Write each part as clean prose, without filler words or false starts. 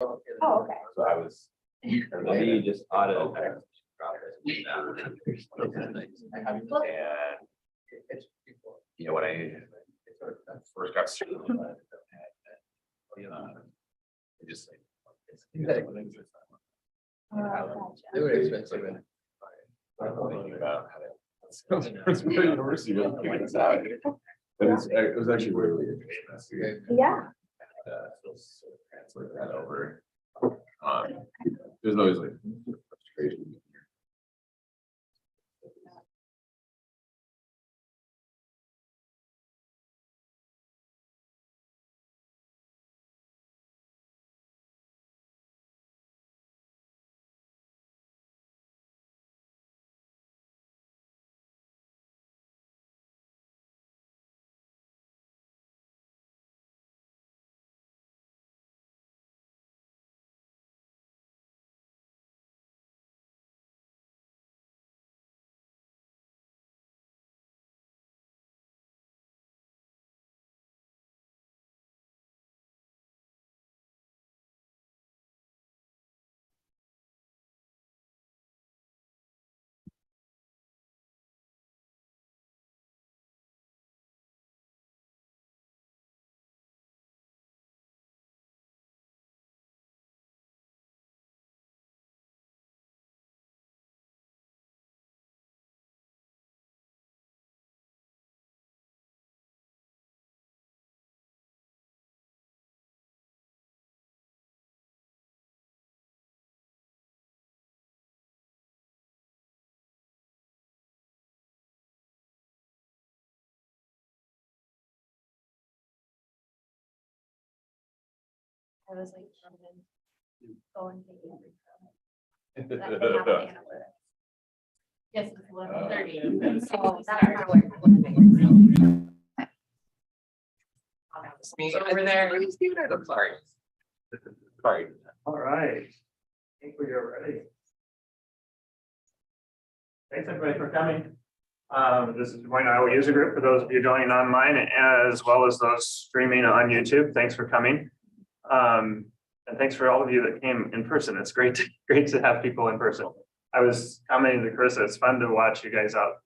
Oh, okay. So I was, or maybe you just auto. And you know, when I first got started, it just like. Gotcha. They were expensive. Thinking about how to. It's really university really points out. But it was actually really interesting. Yeah. Sort of translate that over. There's always like frustration. I was like, go and take it. That they have an analytics. Yes, it's 11:30. So that's not what over there. I'm sorry. Sorry. All right. I think we are ready. Thanks everybody for coming. This is Des Moines Iowa User Group for those of you joining online as well as those streaming on YouTube. Thanks for coming. And thanks for all of you that came in person. It's great to have people in person. I was commenting to Chris, it's fun to watch you guys out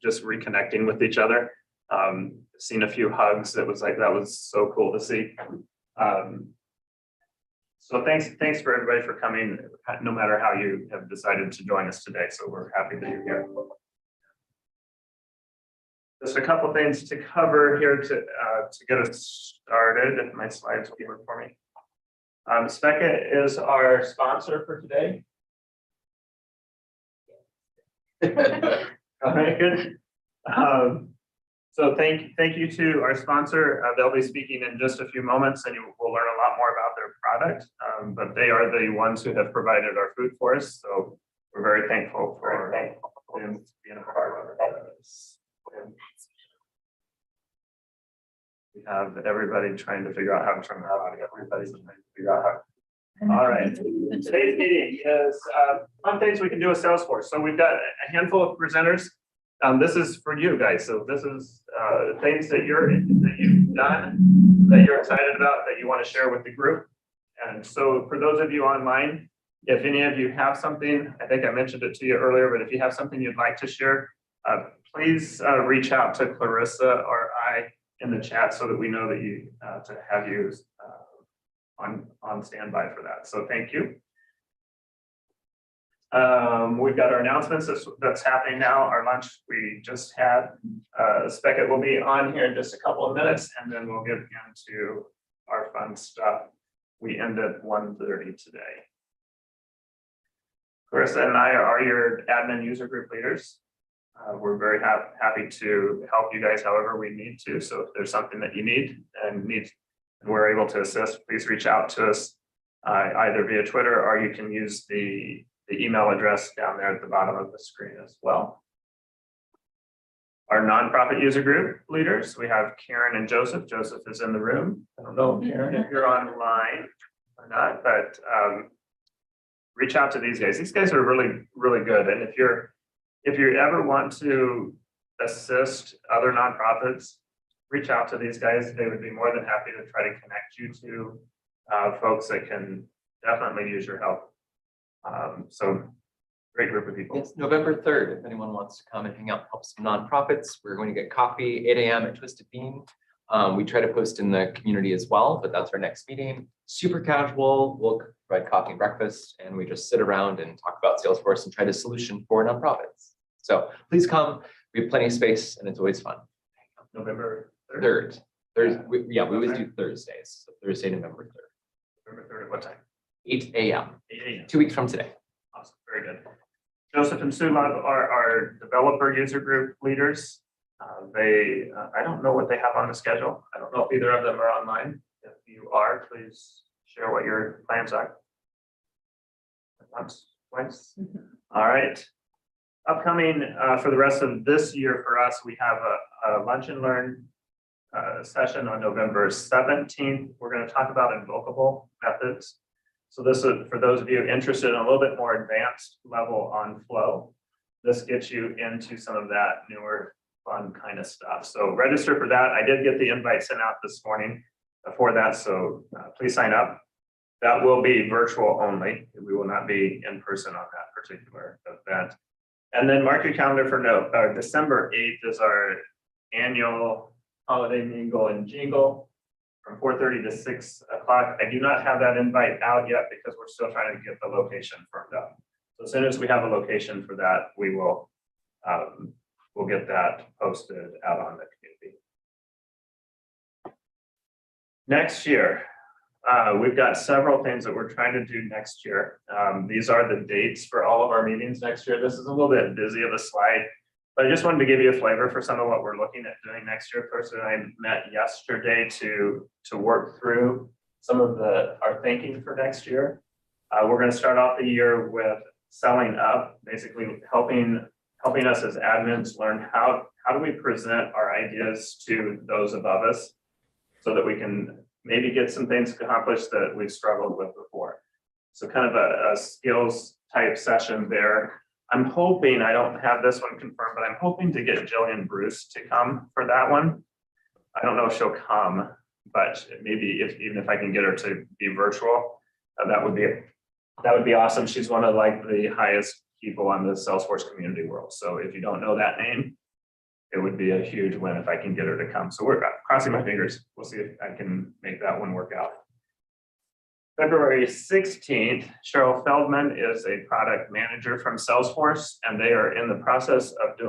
just reconnecting with each other. Seen a few hugs. That was so cool to see. So thanks for everybody for coming, no matter how you have decided to join us today. So we're happy that you're here. Just a couple things to cover here to get us started. If my slides will work for me. Spekit is our sponsor for today. All right, good. So thank you to our sponsor. They'll be speaking in just a few moments, and you will learn a lot more about their product. But they are the ones who have provided our food for us. So we're very thankful for them being a part of this. We have everybody trying to figure out how to turn that on. Everybody's trying to figure out how. All right. Today's meeting is fun things we can do with Salesforce. So we've got a handful of presenters. This is for you guys. So this is things that you've done, that you're excited about, that you want to share with the group. And so for those of you online, if any of you have something, I think I mentioned it to you earlier, but if you have something you'd like to share, please reach out to Clarissa or I in the chat so that we know that you to have you on standby for that. So thank you. We've got our announcements that's happening now. Our lunch we just had. Spekit will be on here in just a couple of minutes, and then we'll get into our fun stuff. We end at 1:30 today. Clarissa and I are your admin user group leaders. We're very happy to help you guys however we need to. So if there's something that you need and we're able to assist, please reach out to us either via Twitter, or you can use the email address down there at the bottom of the screen as well. Our nonprofit user group leaders, we have Karen and Joseph. Joseph is in the room. I don't know, Karen, if you're online or not, but reach out to these guys. These guys are really, really good. And if you ever want to assist other nonprofits, reach out to these guys. They would be more than happy to try to connect you to folks that can definitely use your help. So great group of people. It's November 3rd, if anyone wants to come and hang out, help some nonprofits. We're going to get coffee, 8 a.m. at Twisted Bean. We try to post in the community as well, but that's our next meeting. Super casual. We'll provide coffee and breakfast, and we just sit around and talk about Salesforce and try to solution for nonprofits. So please come. We have plenty of space, and it's always fun. November 3rd. Thursday. We always do Thursdays. So Thursday, November 3rd. November 3rd at what time? 8 a.m. 8 a.m. 2 weeks from today. Awesome, very good. Joseph and Sue Love are our developer user group leaders. I don't know what they have on the schedule. I don't know if either of them are online. If you are, please share what your plans are. Once, twice. All right. Upcoming for the rest of this year for us, we have a lunch and learn session on November 17th. We're going to talk about invocable methods. So this is for those of you interested in a little bit more advanced level on flow. This gets you into some of that newer fun kind of stuff. So register for that. I did get the invite sent out this morning for that. So please sign up. That will be virtual only. We will not be in person on that particular event. And then mark your calendar for December 8th is our annual holiday mingle and jingle from 4:30 to 6 o'clock. I do not have that invite out yet because we're still trying to get the location firmed up. So as soon as we have a location for that, we will we'll get that posted out on the community. Next year, we've got several things that we're trying to do next year. These are the dates for all of our meetings next year. This is a little bit busy of a slide, but I just wanted to give you a flavor for some of what we're looking at doing next year. Person and I met yesterday to work through some of our thinking for next year. We're going to start off the year with selling up, basically helping us as admins learn how do we present our ideas to those above us so that we can maybe get some things accomplished that we've struggled with before. So kind of a skills type session there. I'm hoping, I don't have this one confirmed, but I'm hoping to get Jillian Bruce to come for that one. I don't know if she'll come, but maybe even if I can get her to be virtual, that would be awesome. She's one of like the highest people on the Salesforce community world. So if you don't know that name, it would be a huge win if I can get her to come. So we're crossing my fingers. We'll see if I can make that one work out. February 16th, Cheryl Feldman is a product manager from Salesforce, and they are in the process of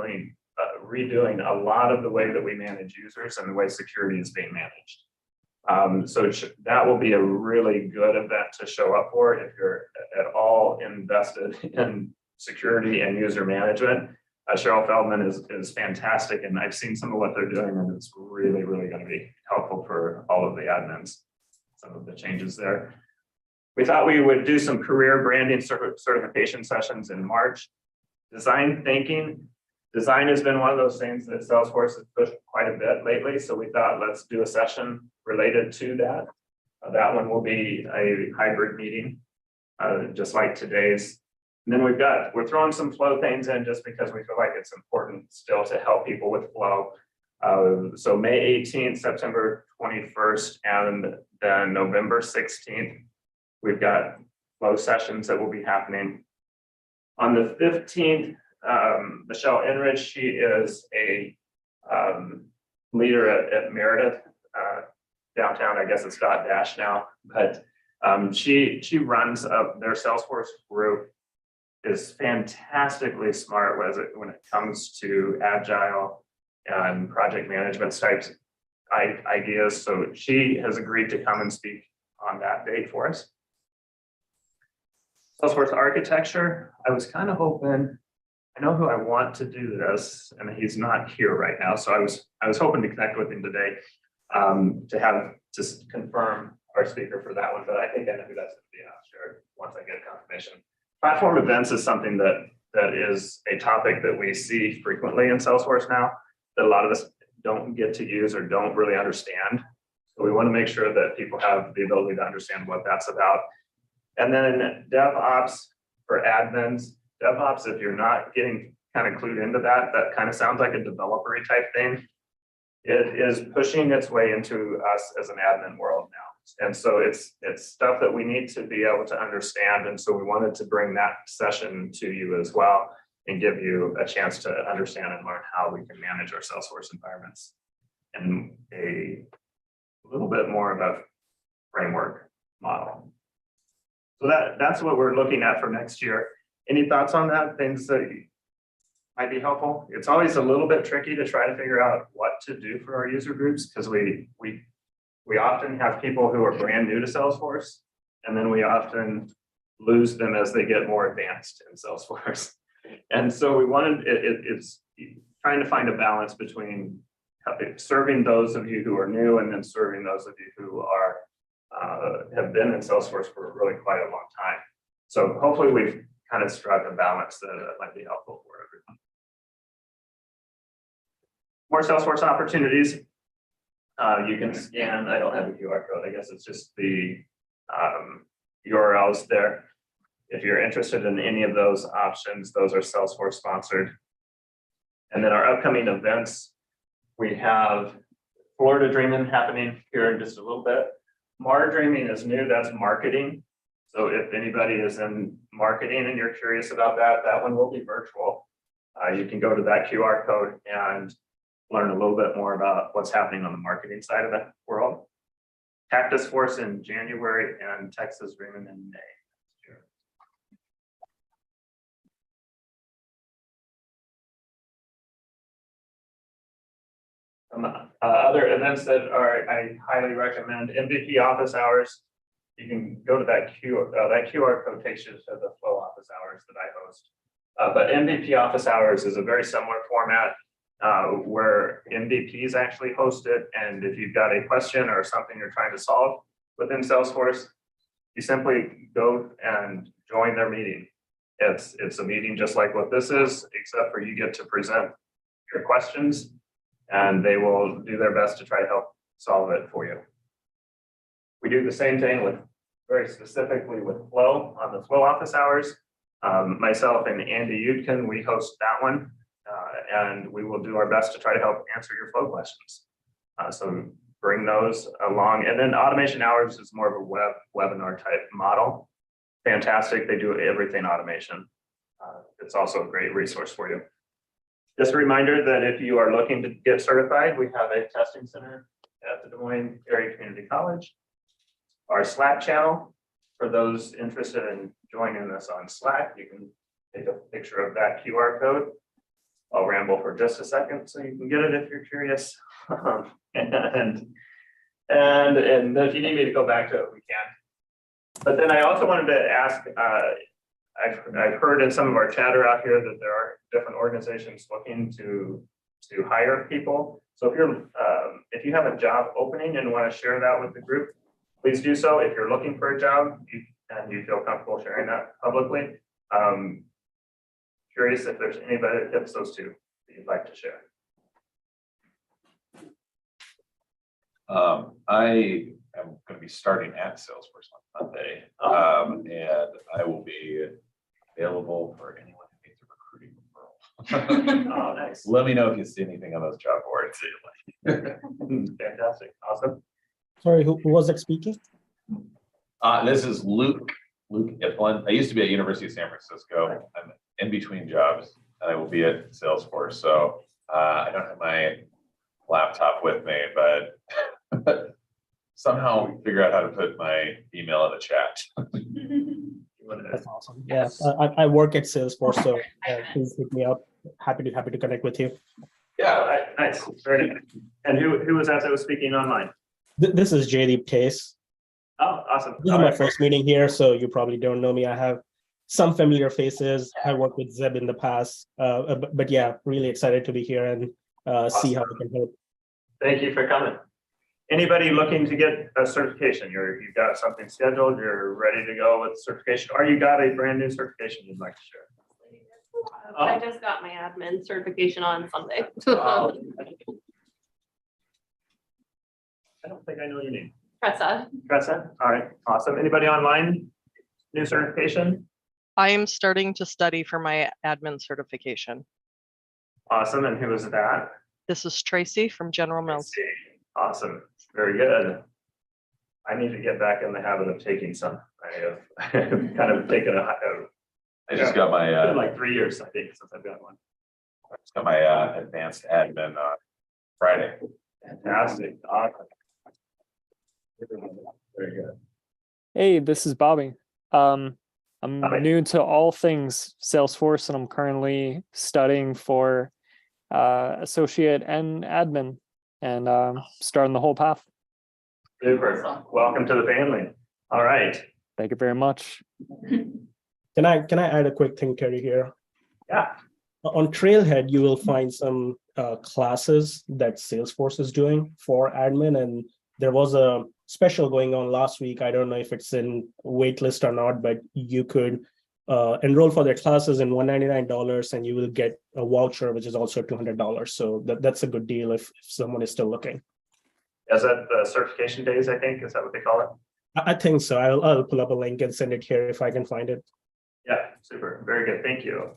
redoing a lot of the way that we manage users and the way security is being managed. So that will be a really good event to show up for if you're at all invested in security and user management. Cheryl Feldman is fantastic, and I've seen some of what they're doing, and it's really, really going to be helpful for all of the admins, some of the changes there. We thought we would do some career branding certification sessions in March. Design thinking. Design has been one of those things that Salesforce has pushed quite a bit lately, so we thought let's do a session related to that. That one will be a hybrid meeting, just like today's. And then we're throwing some flow things in just because we feel like it's important still to help people with flow. So May 18th, September 21st, and then November 16th, we've got flow sessions that will be happening. On the 15th, Michelle Enrich, she is a leader at Meredith downtown. I guess it's Dotdash now, but she runs their Salesforce group. Is fantastically smart when it comes to agile and project management types ideas. So she has agreed to come and speak on that date for us. Salesforce architecture. I was kind of hoping, I know who I want to do this, and he's not here right now. So I was hoping to connect with him today to confirm our speaker for that one, but I think I know who that's going to be. I'll share once I get confirmation. Platform events is something that is a topic that we see frequently in Salesforce now, that a lot of us don't get to use or don't really understand. So we want to make sure that people have the ability to understand what that's about. And then DevOps for admins. DevOps, if you're not getting kind of clued into that kind of sounds like a developer-y type thing. It is pushing its way into us as an admin world now. And so it's stuff that we need to be able to understand. And so we wanted to bring that session to you as well and give you a chance to understand and learn how we can manage our Salesforce environments in a little bit more of a framework model. So that's what we're looking at for next year. Any thoughts on that? Things that might be helpful? It's always a little bit tricky to try to figure out what to do for our user groups because we often have people who are brand new to Salesforce, and then we often lose them as they get more advanced in Salesforce. And so we wanted, it's trying to find a balance between serving those of you who are new and then serving those of you who are have been in Salesforce for really quite a long time. So hopefully we've kind of struck a balance that might be helpful for everyone. More Salesforce opportunities. You can scan, I don't have a QR code, I guess it's just the URLs there. If you're interested in any of those options, those are Salesforce sponsored. And then our upcoming events, we have Florida Dreaming happening here in just a little bit. Mar Dreaming is new, that's marketing. So if anybody is in marketing and you're curious about that, that one will be virtual. You can go to that QR code and learn a little bit more about what's happening on the marketing side of the world. Cactus Force in January and Texas Dreaming in May. Other events that I highly recommend, MVP office hours. You can go to that QR code takes you to the flow office hours that I host. But MVP office hours is a very similar format where MVPs actually host it. And if you've got a question or something you're trying to solve within Salesforce, you simply go and join their meeting. It's a meeting just like what this is, except for you get to present your questions and they will do their best to try to help solve it for you. We do the same thing with very specifically with Flow on the Flow office hours. Myself and Andy Yudkin, we host that one. And we will do our best to try to help answer your Flow questions. So bring those along. And then automation hours is more of a webinar type model. Fantastic, they do everything automation. It's also a great resource for you. Just a reminder that if you are looking to get certified, we have a testing center at the Des Moines Area Community College. Our Slack channel, for those interested in joining us on Slack, you can take a picture of that QR code. I'll ramble for just a second so you can get it if you're curious. and if you need me to go back to it, we can. But then I also wanted to ask, I've heard in some of our chatter out here that there are different organizations looking to hire people. So if you have a job opening and want to share that with the group, please do so. If you're looking for a job and you feel comfortable sharing that publicly, curious if there's anybody that fits those two that you'd like to share. I am going to be starting at Salesforce on Monday, and I will be available for anyone who needs a recruiting referral. Oh, nice. Let me know if you see anything on those job boards. Fantastic. Awesome. Sorry, who was that speaking? This is Luke Iflin. I used to be at University of San Francisco. I'm in between jobs, and I will be at Salesforce. So I don't have my laptop with me, but somehow figure out how to put my email in the chat. That's awesome. Yeah, I work at Salesforce, so please hit me up. Happy to connect with you. Yeah, nice. Very nice. And who was that was speaking online? This is JD Case. Oh, awesome. This is my first meeting here, so you probably don't know me. I have some familiar faces. I worked with Zeb in the past, but yeah, really excited to be here and see how we can help. Thank you for coming. Anybody looking to get a certification? You've got something scheduled, you're ready to go with certification, or you got a brand new certification you'd like to share? I just got my admin certification on Sunday. I don't think I know your name. Tressa. Tressa, all right, awesome. Anybody online? New certification? I am starting to study for my admin certification. Awesome, and who is that? This is Tracy from General Mills. Awesome, very good. I need to get back in the habit of taking some. I have kind of taken I just got my, it's been like 3 years, I think, since I've got one. just got my advanced admin Friday. Fantastic. Awesome. Very good. Hey, this is Bobby. I'm Bobby. new to all things Salesforce, and I'm currently studying for associate and admin, and starting the whole path. Super. Welcome to the family. All right. Thank you very much. Can I add a quick thing, Terry, here? Yeah. On Trailhead, you will find some classes that Salesforce is doing for admin, and there was a special going on last week. I don't know if it's in waitlist or not, but you could enroll for their classes in $199, and you will get a voucher, which is also $200. So that's a good deal if someone is still looking. Is that the certification days, I think? Is that what they call it? I think so. I'll pull up a link and send it here if I can find it. Yeah, super. Very good. Thank you.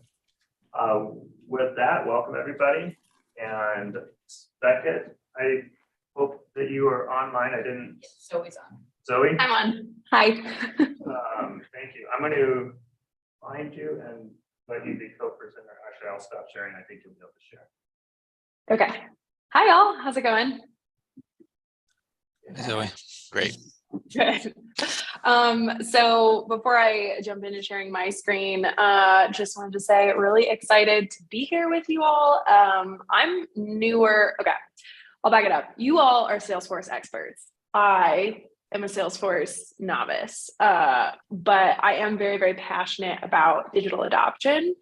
With that, welcome everybody. And Spekit, I hope that you are online. I didn't. Zoe's on. Zoe? I'm on. Hi. Thank you. I'm going to find you and let you be co-presenter. Actually, I'll stop sharing. I think you'll be able to share. Okay. Hi, y'all. How's it going? Hey, Zoe, great. Good. So before I jump into sharing my screen, just wanted to say really excited to be here with you all. I'm newer. Okay, I'll back it up. You all are Salesforce experts. I am a Salesforce novice, but I am very, very passionate about digital adoption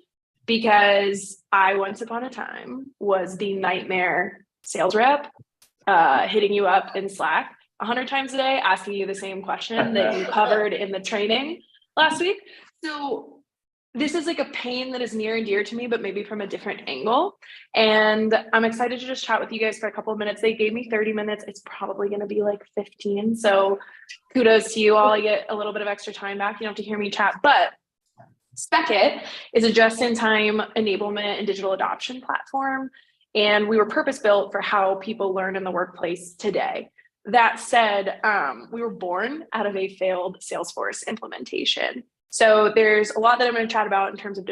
because I once upon a time was the nightmare sales rep, hitting you up in Slack 100 times a day, asking you the same question that you covered in the training last week. So this is like a pain that is near and dear to me, but maybe from a different angle. And I'm excited to just chat with you guys for a couple of minutes. They gave me 30 minutes. It's probably going to be like 15. So kudos to you all. I get a little bit of extra time back. You don't have to hear me chat, but Spekit is a just-in-time enablement and digital adoption platform. And we were purpose-built for how people learn in the workplace today. That said, we were born out of a failed Salesforce implementation. So there's a lot that I'm going to chat about in terms of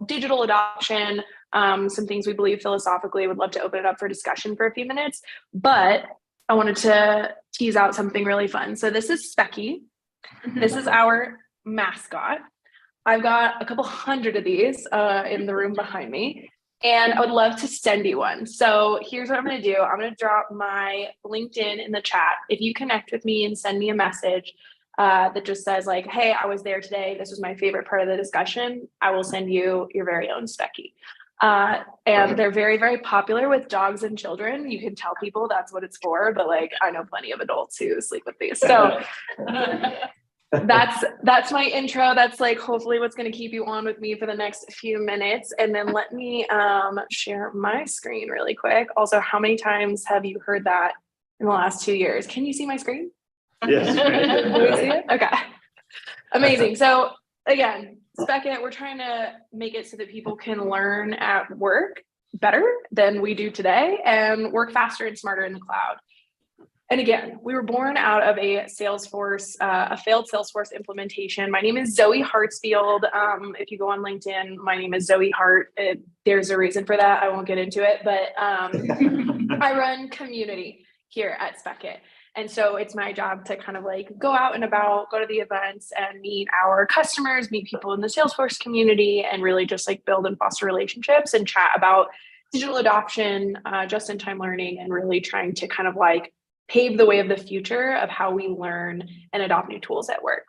digital adoption, some things we believe philosophically. Would love to open it up for discussion for a few minutes, but I wanted to tease out something really fun. So this is Spekit. This is our mascot. I've got a couple hundred of these in the room behind me. And I would love to send you one. So here's what I'm going to do. I'm going to drop my LinkedIn in the chat. If you connect with me and send me a message that just says like, hey, I was there today. This was my favorite part of the discussion. I will send you your very own Spekit. And they're very, very popular with dogs and children. You can tell people that's what it's for, but like, I know plenty of adults who sleep with these. So that's my intro. That's like hopefully what's going to keep you on with me for the next few minutes. And then let me share my screen really quick. Also, how many times have you heard that in the last 2 years? Can you see my screen? Yes. Can we see it? Okay. Amazing. So again, Spekit, we're trying to make it so that people can learn at work better than we do today and work faster and smarter in the cloud. And again, we were born out of a Salesforce, a failed Salesforce implementation. My name is Zoe Hartsfield. If you go on LinkedIn, my name is Zoe Hart. There's a reason for that. I won't get into it, but I run community here at Spekit. And so it's my job to kind of like go out and about, go to the events and meet our customers, meet people in the Salesforce community, and really just like build and foster relationships and chat about digital adoption, just-in-time learning, and really trying to kind of like pave the way of the future of how we learn and adopt new tools at work.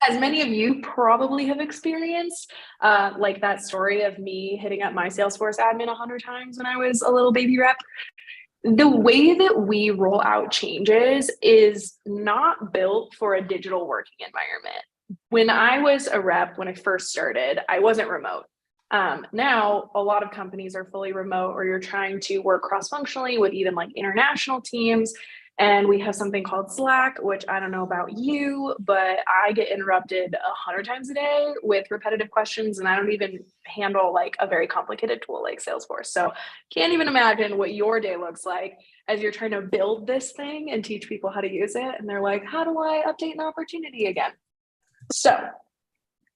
As many of you probably have experienced, like that story of me hitting up my Salesforce admin 100 times when I was a little baby rep. The way that we roll out changes is not built for a digital working environment. When I was a rep, when I first started, I wasn't remote. Now, a lot of companies are fully remote, or you're trying to work cross-functionally with even like international teams. And we have something called Slack, which I don't know about you, but I get interrupted 100 times a day with repetitive questions, and I don't even handle like a very complicated tool like Salesforce. So can't even imagine what your day looks like as you're trying to build this thing and teach people how to use it. And they're like, how do I update an opportunity again? So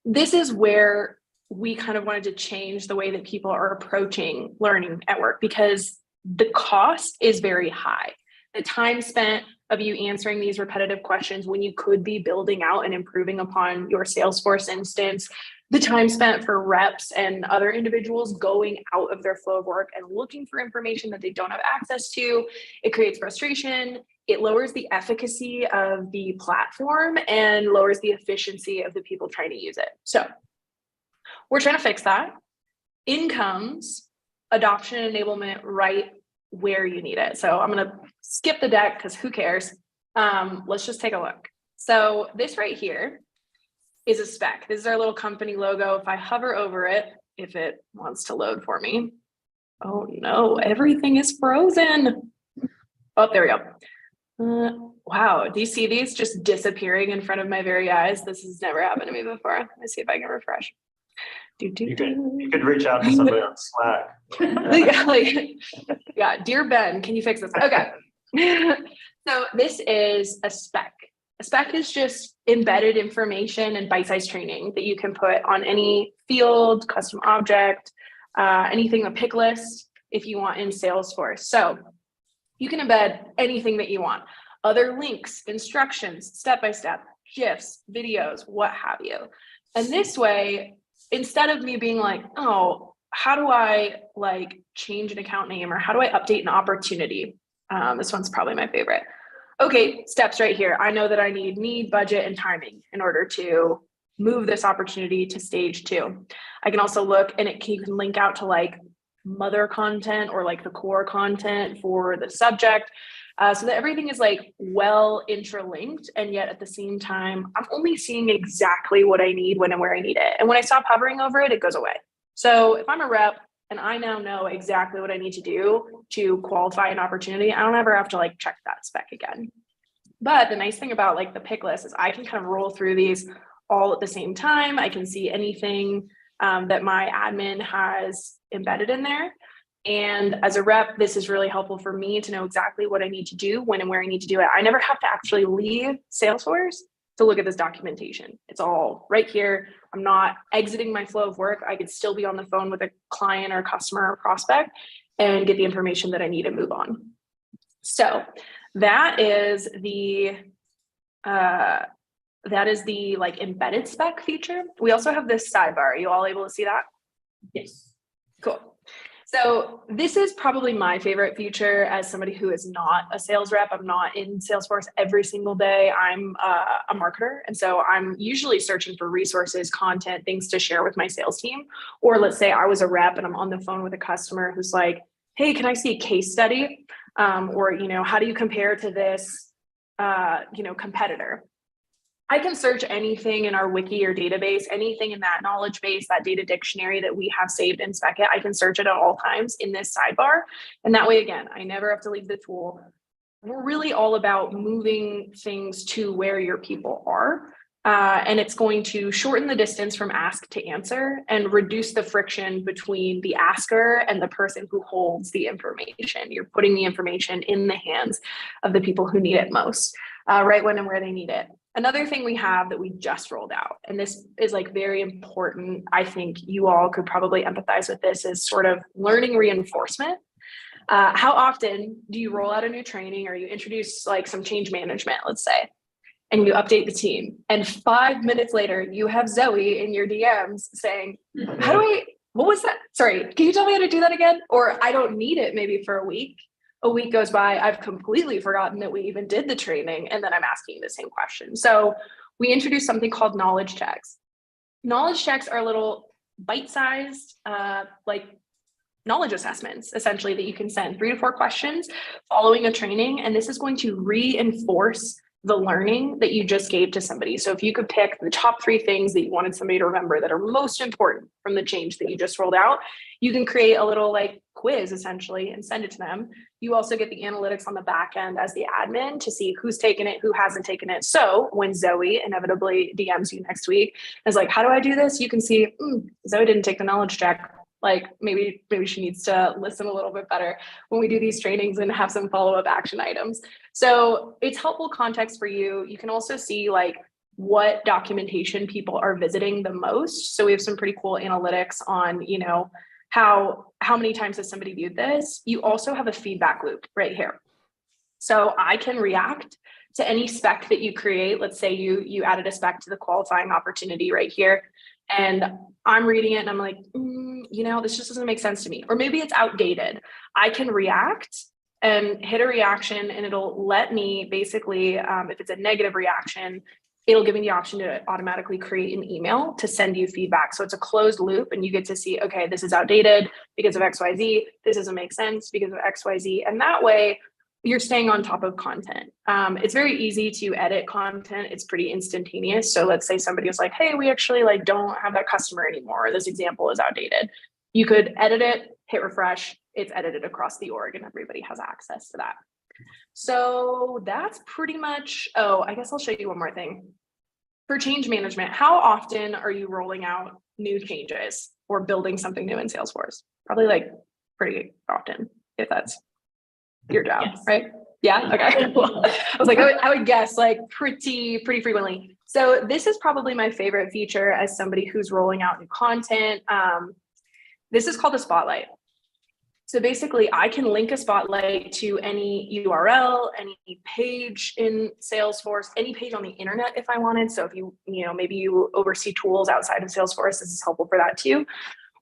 this is where we kind of wanted to change the way that people are approaching learning at work, because the cost is very high. The time spent of you answering these repetitive questions when you could be building out and improving upon your Salesforce instance, the time spent for reps and other individuals going out of their flow of work and looking for information that they don't have access to, it creates frustration. It lowers the efficacy of the platform and lowers the efficiency of the people trying to use it. So we're trying to fix that. In comes adoption enablement right where you need it. So I'm going to skip the deck because who cares? Let's just take a look. So this right here is a spec. This is our little company logo. If I hover over it, if it wants to load for me. Oh no, everything is frozen. Oh, there we go. Wow, do you see these just disappearing in front of my very eyes? This has never happened to me before. Let me see if I can refresh. You could reach out to somebody on Slack. Yeah, dear Ben, can you fix this? Okay. So this is a spec. A spec is just embedded information and bite-sized training that you can put on any field, custom object, anything, a pick list, if you want in Salesforce. So you can embed anything that you want. Other links, instructions, step-by-step, GIFs, videos, what have you. And this way, instead of me being like, oh, how do I like change an account name or how do I update an opportunity? This one's probably my favorite. Okay, steps right here. I know that I need budget and timing in order to move this opportunity to stage 2. I can also look and you can link out to like mother content or like the core content for the subject. So that everything is like well interlinked, and yet at the same time, I'm only seeing exactly what I need when and where I need it. And when I stop hovering over it, it goes away. So if I'm a rep and I now know exactly what I need to do to qualify an opportunity, I don't ever have to like check that spec again. But the nice thing about like the pick list is I can kind of roll through these all at the same time. I can see anything that my admin has embedded in there. And as a rep, this is really helpful for me to know exactly what I need to do, when and where I need to do it. I never have to actually leave Salesforce to look at this documentation. It's all right here. I'm not exiting my flow of work. I could still be on the phone with a client or customer or prospect and get the information that I need to move on. So that is the like embedded spec feature. We also have this sidebar. Are you all able to see that? Yes. Cool. So this is probably my favorite feature as somebody who is not a sales rep. I'm not in Salesforce every single day. I'm a marketer. And so I'm usually searching for resources, content, things to share with my sales team. Or let's say I was a rep and I'm on the phone with a customer who's like, hey, can I see a case study? Or, you know, how do you compare to this, competitor? I can search anything in our wiki or database, anything in that knowledge base, that data dictionary that we have saved in Spekit. I can search it at all times in this sidebar. And that way, again, I never have to leave the tool. We're really all about moving things to where your people are. And it's going to shorten the distance from ask to answer and reduce the friction between the asker and the person who holds the information. You're putting the information in the hands of the people who need it most, right when and where they need it. Another thing we have that we just rolled out, and this is like very important, I think you all could probably empathize with this, is sort of learning reinforcement. How often do you roll out a new training or you introduce like some change management, let's say, and you update the team, and 5 minutes later you have Zoe in your DMs saying, what was that? Sorry, can you tell me how to do that again? Or I don't need it maybe for a week. A week goes by, I've completely forgotten that we even did the training, and then I'm asking the same question. So we introduced something called knowledge checks. Knowledge checks are little bite-sized, like knowledge assessments, essentially, that you can send 3 to 4 questions following a training. And this is going to reinforce the learning that you just gave to somebody. So if you could pick the top 3 things that you wanted somebody to remember that are most important from the change that you just rolled out, you can create a little like quiz essentially and send it to them. You also get the analytics on the back end as the admin to see who's taken it, who hasn't taken it. So when Zoe inevitably DMs you next week, is like, how do I do this? You can see, Zoe didn't take the knowledge check. Like maybe she needs to listen a little bit better when we do these trainings and have some follow-up action items. So it's helpful context for you. You can also see like what documentation people are visiting the most. So we have some pretty cool analytics on, you know, how many times has somebody viewed this. You also have a feedback loop right here. So I can react to any spec that you create. Let's say you added a spec to the qualifying opportunity right here, and I'm reading it and I'm like, you know, this just doesn't make sense to me. Or maybe it's outdated. I can react and hit a reaction, and it'll let me basically, if it's a negative reaction, it'll give me the option to automatically create an email to send you feedback. So it's a closed loop, and you get to see, okay, this is outdated because of XYZ. This doesn't make sense because of XYZ. And that way you're staying on top of content. It's very easy to edit content. It's pretty instantaneous. So let's say somebody was like, hey, we actually like don't have that customer anymore. This example is outdated. You could edit it, hit refresh. It's edited across the org and everybody has access to that. So that's pretty much, oh, I guess I'll show you one more thing. For change management, how often are you rolling out new changes or building something new in Salesforce? Probably like pretty often, if that's your job, yes. Right? Yeah, okay. Well, I was like, I would guess like pretty frequently. So this is probably my favorite feature as somebody who's rolling out new content. This is called a spotlight. So basically I can link a spotlight to any URL, any page in Salesforce, any page on the internet if I wanted. So if you know, maybe you oversee tools outside of Salesforce, this is helpful for that too.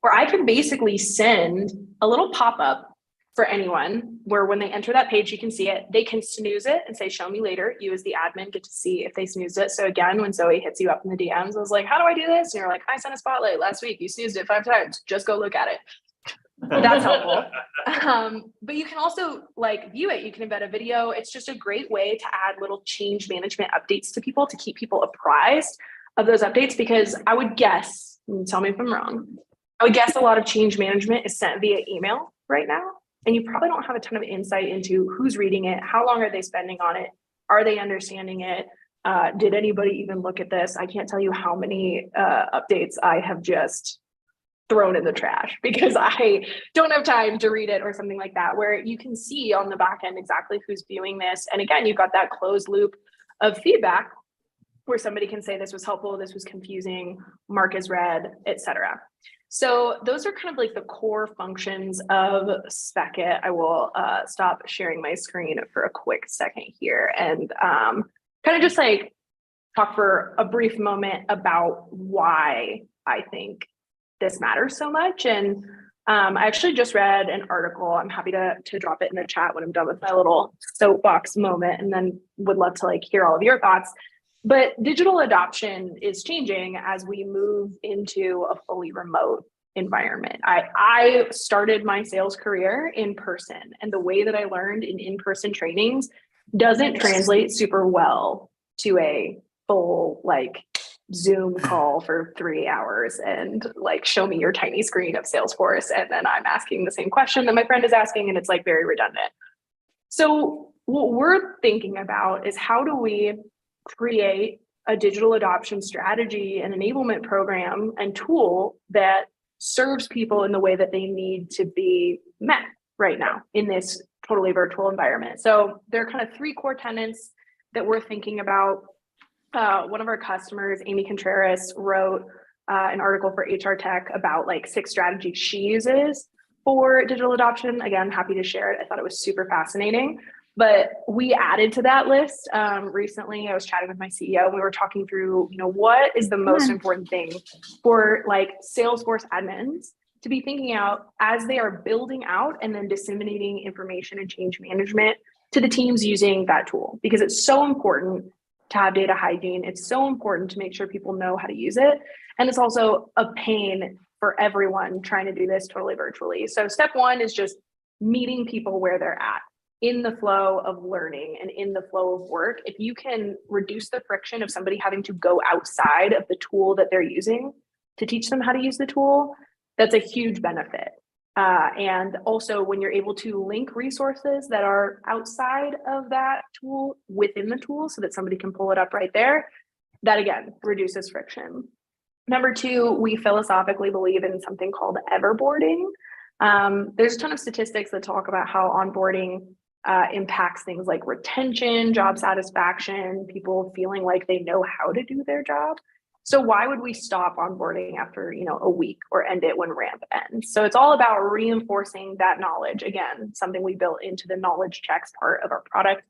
Where I can basically send a little pop-up for anyone where when they enter that page, you can see it, they can snooze it and say, show me later. You as the admin get to see if they snoozed it. So again, when Zoe hits you up in the DMs, I was like, how do I do this? And you're like, I sent a spotlight last week. You snoozed it 5 times. Just go look at it. That's helpful. But you can also like view it. You can embed a video. It's just a great way to add little change management updates to people to keep people apprised of those updates, because I would guess, tell me if I'm wrong, I would guess a lot of change management is sent via email right now. And you probably don't have a ton of insight into who's reading it. How long are they spending on it? Are they understanding it? Did anybody even look at this? I can't tell you how many updates I have just thrown in the trash because I don't have time to read it or something like that, where you can see on the back end exactly who's viewing this. And again, you've got that closed loop of feedback where somebody can say this was helpful, this was confusing, mark as read, etc. So those are kind of like the core functions of Spekit. I will stop sharing my screen for a quick second here and kind of just like talk for a brief moment about why I think this matters so much. And I actually just read an article. I'm happy to drop it in the chat when I'm done with my little soapbox moment, and then would love to like hear all of your thoughts. But digital adoption is changing as we move into a fully remote environment. I started my sales career in person, and the way that I learned in in-person trainings doesn't translate super well to a full like Zoom call for 3 hours and like show me your tiny screen of Salesforce, and then I'm asking the same question that my friend is asking, and it's like very redundant. So what we're thinking about is how do we create a digital adoption strategy and enablement program and tool that serves people in the way that they need to be met right now in this totally virtual environment. So there are kind of 3 core tenets that we're thinking about. One of our customers, Amy Contreras, wrote an article for HR Tech about like 6 strategies she uses for digital adoption. Again, happy to share it. I thought it was super fascinating. But we added to that list recently. I was chatting with my CEO. We were talking through, you know, what is the most important thing for like Salesforce admins to be thinking out as they are building out and then disseminating information and change management to the teams using that tool, because it's so important to have data hygiene. It's so important to make sure people know how to use it. And it's also a pain for everyone trying to do this totally virtually. So step 1 is just meeting people where they're at in the flow of learning and in the flow of work, if you can reduce the friction of somebody having to go outside of the tool that they're using to teach them how to use the tool, that's a huge benefit. And also when you're able to link resources that are outside of that tool within the tool so that somebody can pull it up right there, that again reduces friction. Number two, we philosophically believe in something called everboarding. There's a ton of statistics that talk about how onboarding impacts things like retention, job satisfaction, people feeling like they know how to do their job. So why would we stop onboarding after, a week or end it when ramp ends? So it's all about reinforcing that knowledge. Again, something we built into the knowledge checks part of our product,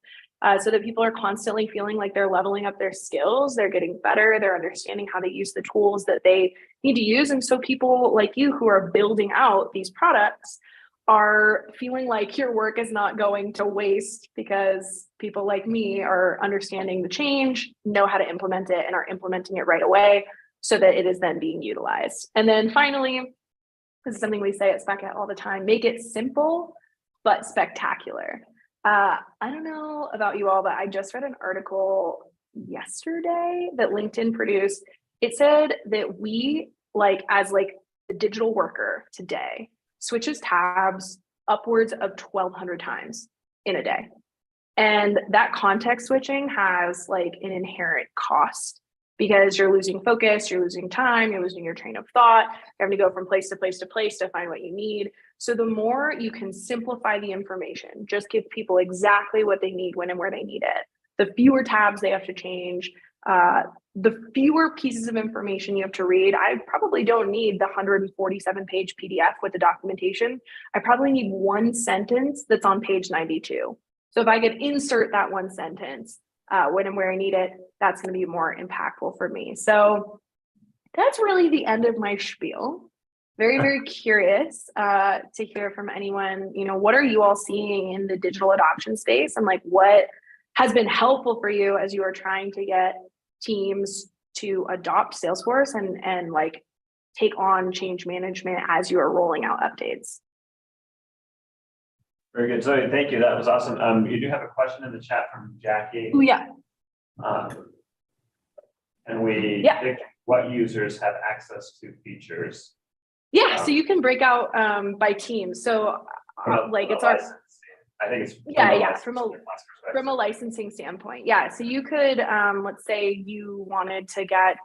so that people are constantly feeling like they're leveling up their skills, they're getting better, they're understanding how to use the tools that they need to use. And so people like you who are building out these products are feeling like your work is not going to waste because people like me are understanding the change, know how to implement it, and are implementing it right away so that it is then being utilized. And then finally, this is something we say at Spekit all the time, make it simple, but spectacular. I don't know about you all, but I just read an article yesterday that LinkedIn produced. It said that we, as the digital worker today, switches tabs upwards of 1,200 times in a day. And that context switching has an inherent cost because you're losing focus, you're losing time, you're losing your train of thought, you're having to go from place to place to place to find what you need. So the more you can simplify the information, just give people exactly what they need when and where they need it, the fewer tabs they have to change, the fewer pieces of information you have to read. I probably don't need the 147-page PDF with the documentation. I probably need one sentence that's on page 92. So if I could insert that one sentence when and where I need it, that's going to be more impactful for me. So that's really the end of my spiel. Very, very curious to hear from anyone. What are you all seeing in the digital adoption space, and what has been helpful for you as you are trying to get teams to adopt Salesforce and take on change management as you are rolling out updates? Very good, Zoe, thank you, that was awesome. You do have a question in the chat from Jackie. Oh yeah. And we picked what users have access to features. Yeah, so you can break out by team. So it's our, I think it's from a licensing standpoint. Yeah, so you could let's say you wanted to get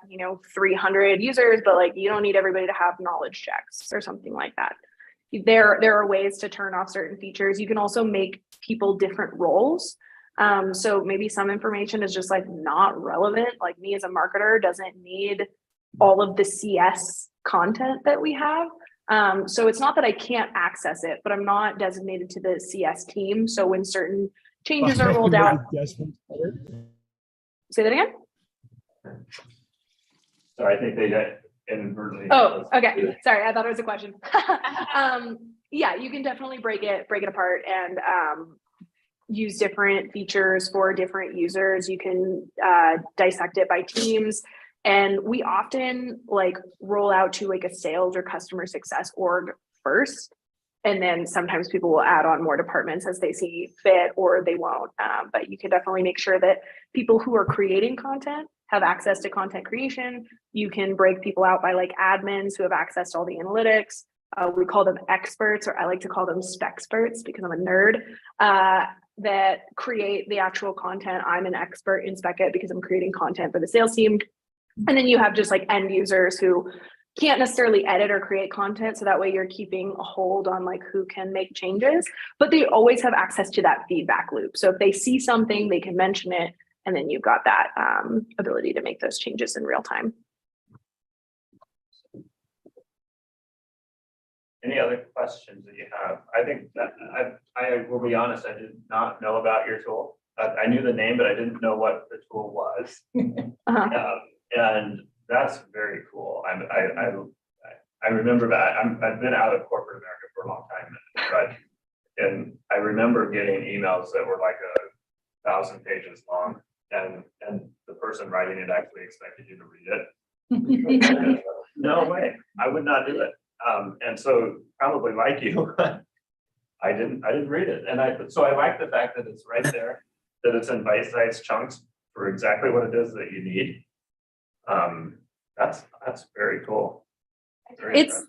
300 users, but you don't need everybody to have knowledge checks or something like that. There are ways to turn off certain features. You can also make people different roles. So maybe some information is just not relevant. Like me as a marketer doesn't need all of the CS content that we have. So it's not that I can't access it, but I'm not designated to the CS team. So when certain changes are rolled out. Say that again? So I think they got inadvertently. Oh, okay. Sorry, I thought it was a question. Yeah, you can definitely break it apart and use different features for different users. You can dissect it by teams. And we often roll out to a sales or customer success org first. And then sometimes people will add on more departments as they see fit, or they won't. But you can definitely make sure that people who are creating content have access to content creation. You can break people out by admins who have access to all the analytics. We call them experts, or I like to call them spexperts because I'm a nerd, that create the actual content. I'm an expert in Spekit because I'm creating content for the sales team. And then you have just end users who can't necessarily edit or create content. So that way you're keeping a hold on who can make changes, but they always have access to that feedback loop. So if they see something, they can mention it. And then you've got that ability to make those changes in real time. Any other questions that you have? I think that I will be honest, I did not know about your tool. I knew the name, but I didn't know what the tool was. And that's very cool. I remember that. I've been out of corporate America for a long time, and I remember getting emails that were 1,000 pages long, and the person writing it actually expected you to read it. No way, I would not do it. And so probably like you, I didn't read it. And so I like the fact that it's right there, that it's in bite-sized chunks for exactly what it is that you need. That's very cool. Very It's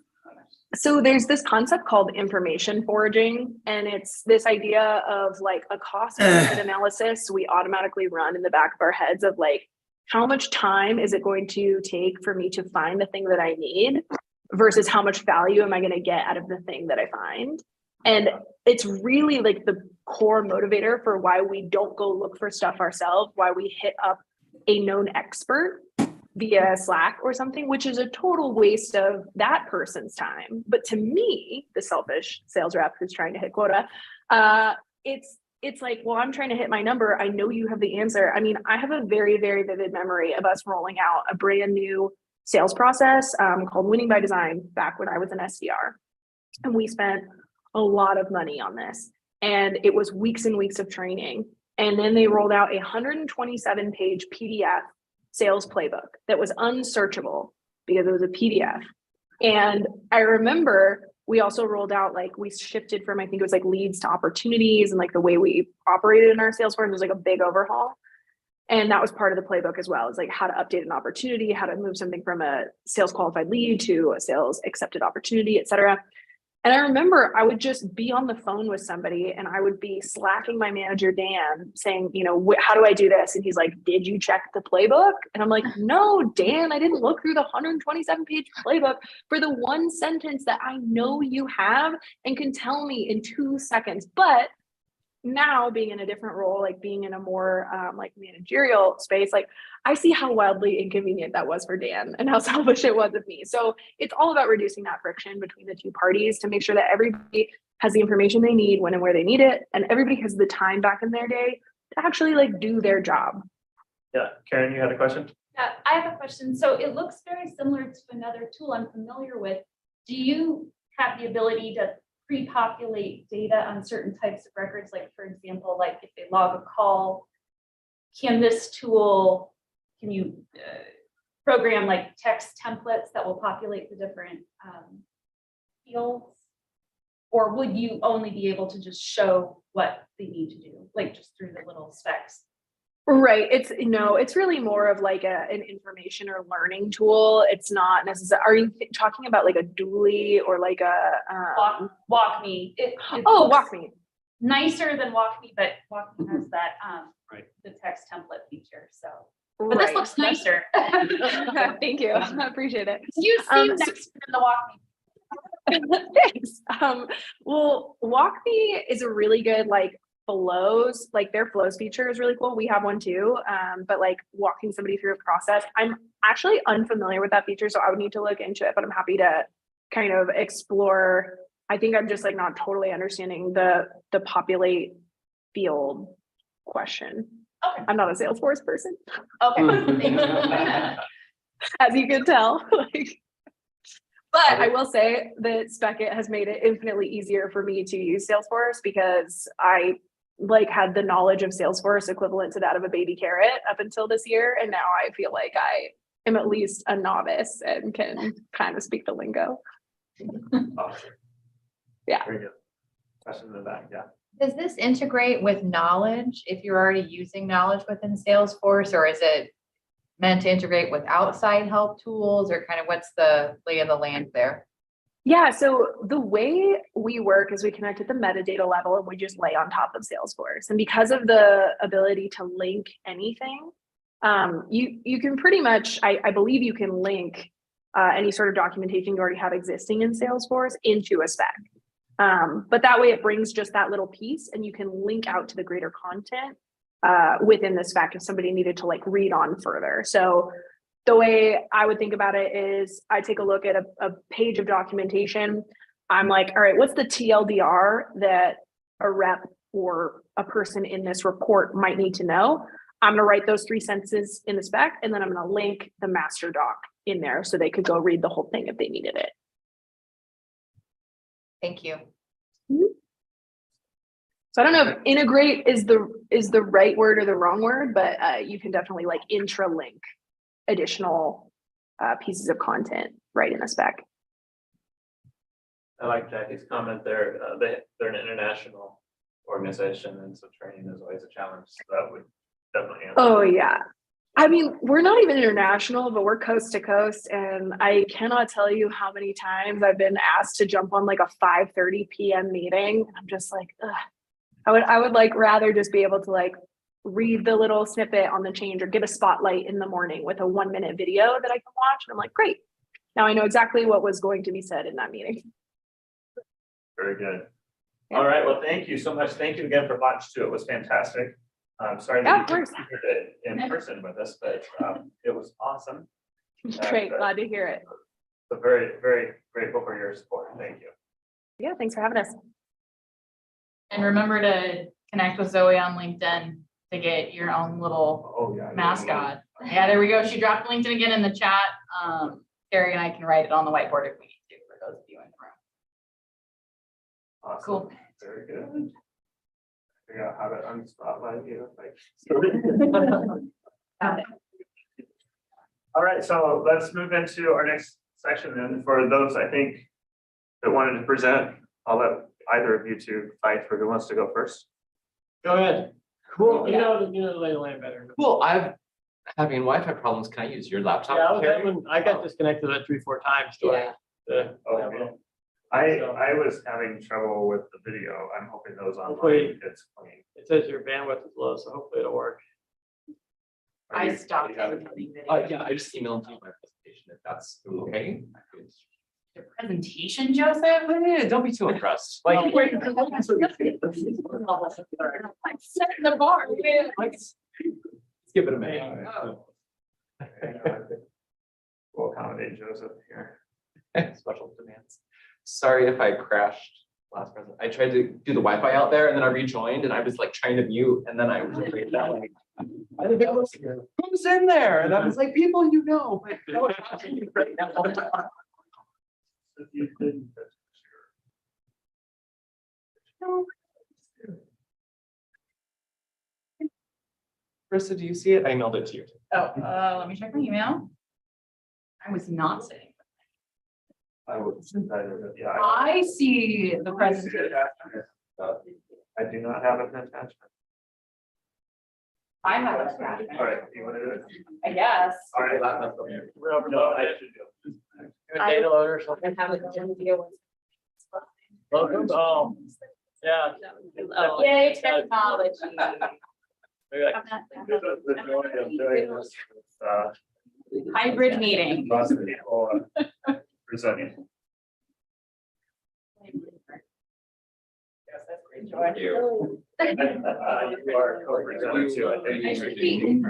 so there's this concept called information foraging, and it's this idea of like a cost benefit analysis we automatically run in the back of our heads of like, how much time is it going to take for me to find the thing that I need versus how much value am I going to get out of the thing that I find? And it's really like the core motivator for why we don't go look for stuff ourselves, why we hit up a known expert via Slack or something, which is a total waste of that person's time. But to me, the selfish sales rep who's trying to hit quota, it's like, well, I'm trying to hit my number. I know you have the answer. I mean, I have a very, very vivid memory of us rolling out a brand new sales process called Winning by Design back when I was an SDR. And we spent a lot of money on this. And it was weeks and weeks of training. And then they rolled out a 127-page PDF sales playbook that was unsearchable because it was a PDF. And I remember we also rolled out, like, we shifted from, I think it was like leads to opportunities, and like the way we operated in our Salesforce was like a big overhaul. And that was part of the playbook as well. It's like how to update an opportunity, how to move something from a sales qualified lead to a sales accepted opportunity, et cetera. And I remember I would just be on the phone with somebody and I would be slacking my manager, Dan, saying, you know, how do I do this? And he's like, did you check the playbook? And I'm like, no, Dan, I didn't look through the 127-page playbook for the one sentence that I know you have and can tell me in 2 seconds. But now being in a different role, like being in a more like managerial space, like I see how wildly inconvenient that was for Dan and how selfish it was of me. So it's all about reducing that friction between the two parties to make sure that everybody has the information they need when and where they need it, and everybody has the time back in their day to actually like do their job. Yeah, Karen, you had a question? Yeah, I have a question. So it looks very similar to another tool I'm familiar with. Do you have the ability to pre-populate data on certain types of records? Like, for example, like if they log a call, can this tool, can you program like text templates that will populate the different fields? Or would you only be able to just show what they need to do, like just through the little specs? Right. It's really more of like an information or learning tool. It's not necessarily, are you talking about like a Dooley or like a Walk Me? Walk Me. Nicer than Walk Me, but Walk Me has that Right. the text template feature. So, but this looks nicer. Thank you. I appreciate it. You seem nicer than the Walk Me. Thanks. Well, Walk Me is a really good like flows, like their flows feature is really cool. We have one too. But like walking somebody through a process, I'm actually unfamiliar with that feature, so I would need to look into it, but I'm happy to kind of explore. I think I'm just like not totally understanding the populate field question. Okay. I'm not a Salesforce person, Okay. Thank you. as you can tell. But I will say that Spekit has made it infinitely easier for me to use Salesforce because I like had the knowledge of Salesforce equivalent to that of a baby carrot up until this year. And now I feel like I am at least a novice and can kind of speak the lingo. Awesome. Yeah. Very good. Question in the back, yeah. Does this integrate with knowledge if you're already using knowledge within Salesforce, or is it meant to integrate with outside help tools, or kind of what's the lay of the land there? Yeah, so the way we work is we connect at the metadata level and we just lay on top of Salesforce. And because of the ability to link anything, you can pretty much, I believe you can link any sort of documentation you already have existing in Salesforce into a spec. But that way it brings just that little piece and you can link out to the greater content within the spec if somebody needed to like read on further. So the way I would think about it is I take a look at a page of documentation. I'm like, all right, what's the TLDR that a rep or a person in this report might need to know? I'm gonna write those 3 sentences in the spec, and then I'm gonna link the master doc in there so they could go read the whole thing if they needed it. Thank you. So I don't know if integrate is the right word or the wrong word, but you can definitely like intralink additional pieces of content right in the spec. I like Jackie's comment there. They're an international organization, and so training is always a challenge. So that would definitely answer. Oh, yeah. I mean, we're not even international, but we're coast to coast. And I cannot tell you how many times I've been asked to jump on like a 5:30 p.m. meeting. I'm just like, ugh. I would like rather just be able to like read the little snippet on the change or get a spotlight in the morning with a 1-minute video that I can watch. And I'm like, great. Now I know exactly what was going to be said in that meeting. Very good. Yeah. All right. Well, thank you so much. Thank you again for lunch too. It was fantastic. I'm sorry Yeah, that of you course. couldn't be here in person with us, but it was awesome. Great. Glad to hear it. So very, very grateful for your support. Thank you. Yeah. Thanks for having us. And remember to connect with Zoe on LinkedIn to get your own little Oh, yeah. mascot. Yeah, there we go. She dropped LinkedIn again in the chat. Carrie and I can write it on the whiteboard if we need to, for those of you in the room. Awesome. Cool. Very good. Figure out how to unspotlight you. All right, so let's move into our next section. And for those, I think, that wanted to present, I'll let either of you two fight for who wants to go first. Go ahead. Cool. You know the lay of the land better. Cool. I'm having Wi-Fi problems. Can I use your laptop? Carrie? I got disconnected like 3-4 times. Yeah. Okay. I was having trouble with the video. I'm hoping those Hopefully- online, it's clean. It says your bandwidth is low, so hopefully it'll work. I stopped editing video. Yeah, I just emailed you my presentation if that's okay. The presentation, Joseph? Yeah, don't be too impressed. Like, I'm setting the bar. let's give it a minute. We'll accommodate Joseph here. Special demands. Sorry if I crashed last present. I tried to do the Wi-Fi out there and then I rejoined and I was like trying to mute and then I was afraid that like, I think it was, who's in there? And I was like, people you know, but no, it's not you right now. If you didn't, that's Krista, do you see it? I emailed it to you. Oh, let me check my email. I was not sitting. I would, yeah. I see the presentation. I do not have an attachment. I have it. All right, you want to do it? I guess. All right. We're over. No, I should do it. Do a data load or something. Welcome. Oh, yeah. Yay, technology. Maybe like The joy of doing this, Hybrid meeting. lots of people presenting. Yes, that's great. Joy. You. You are co-presenting too, I think. I should be.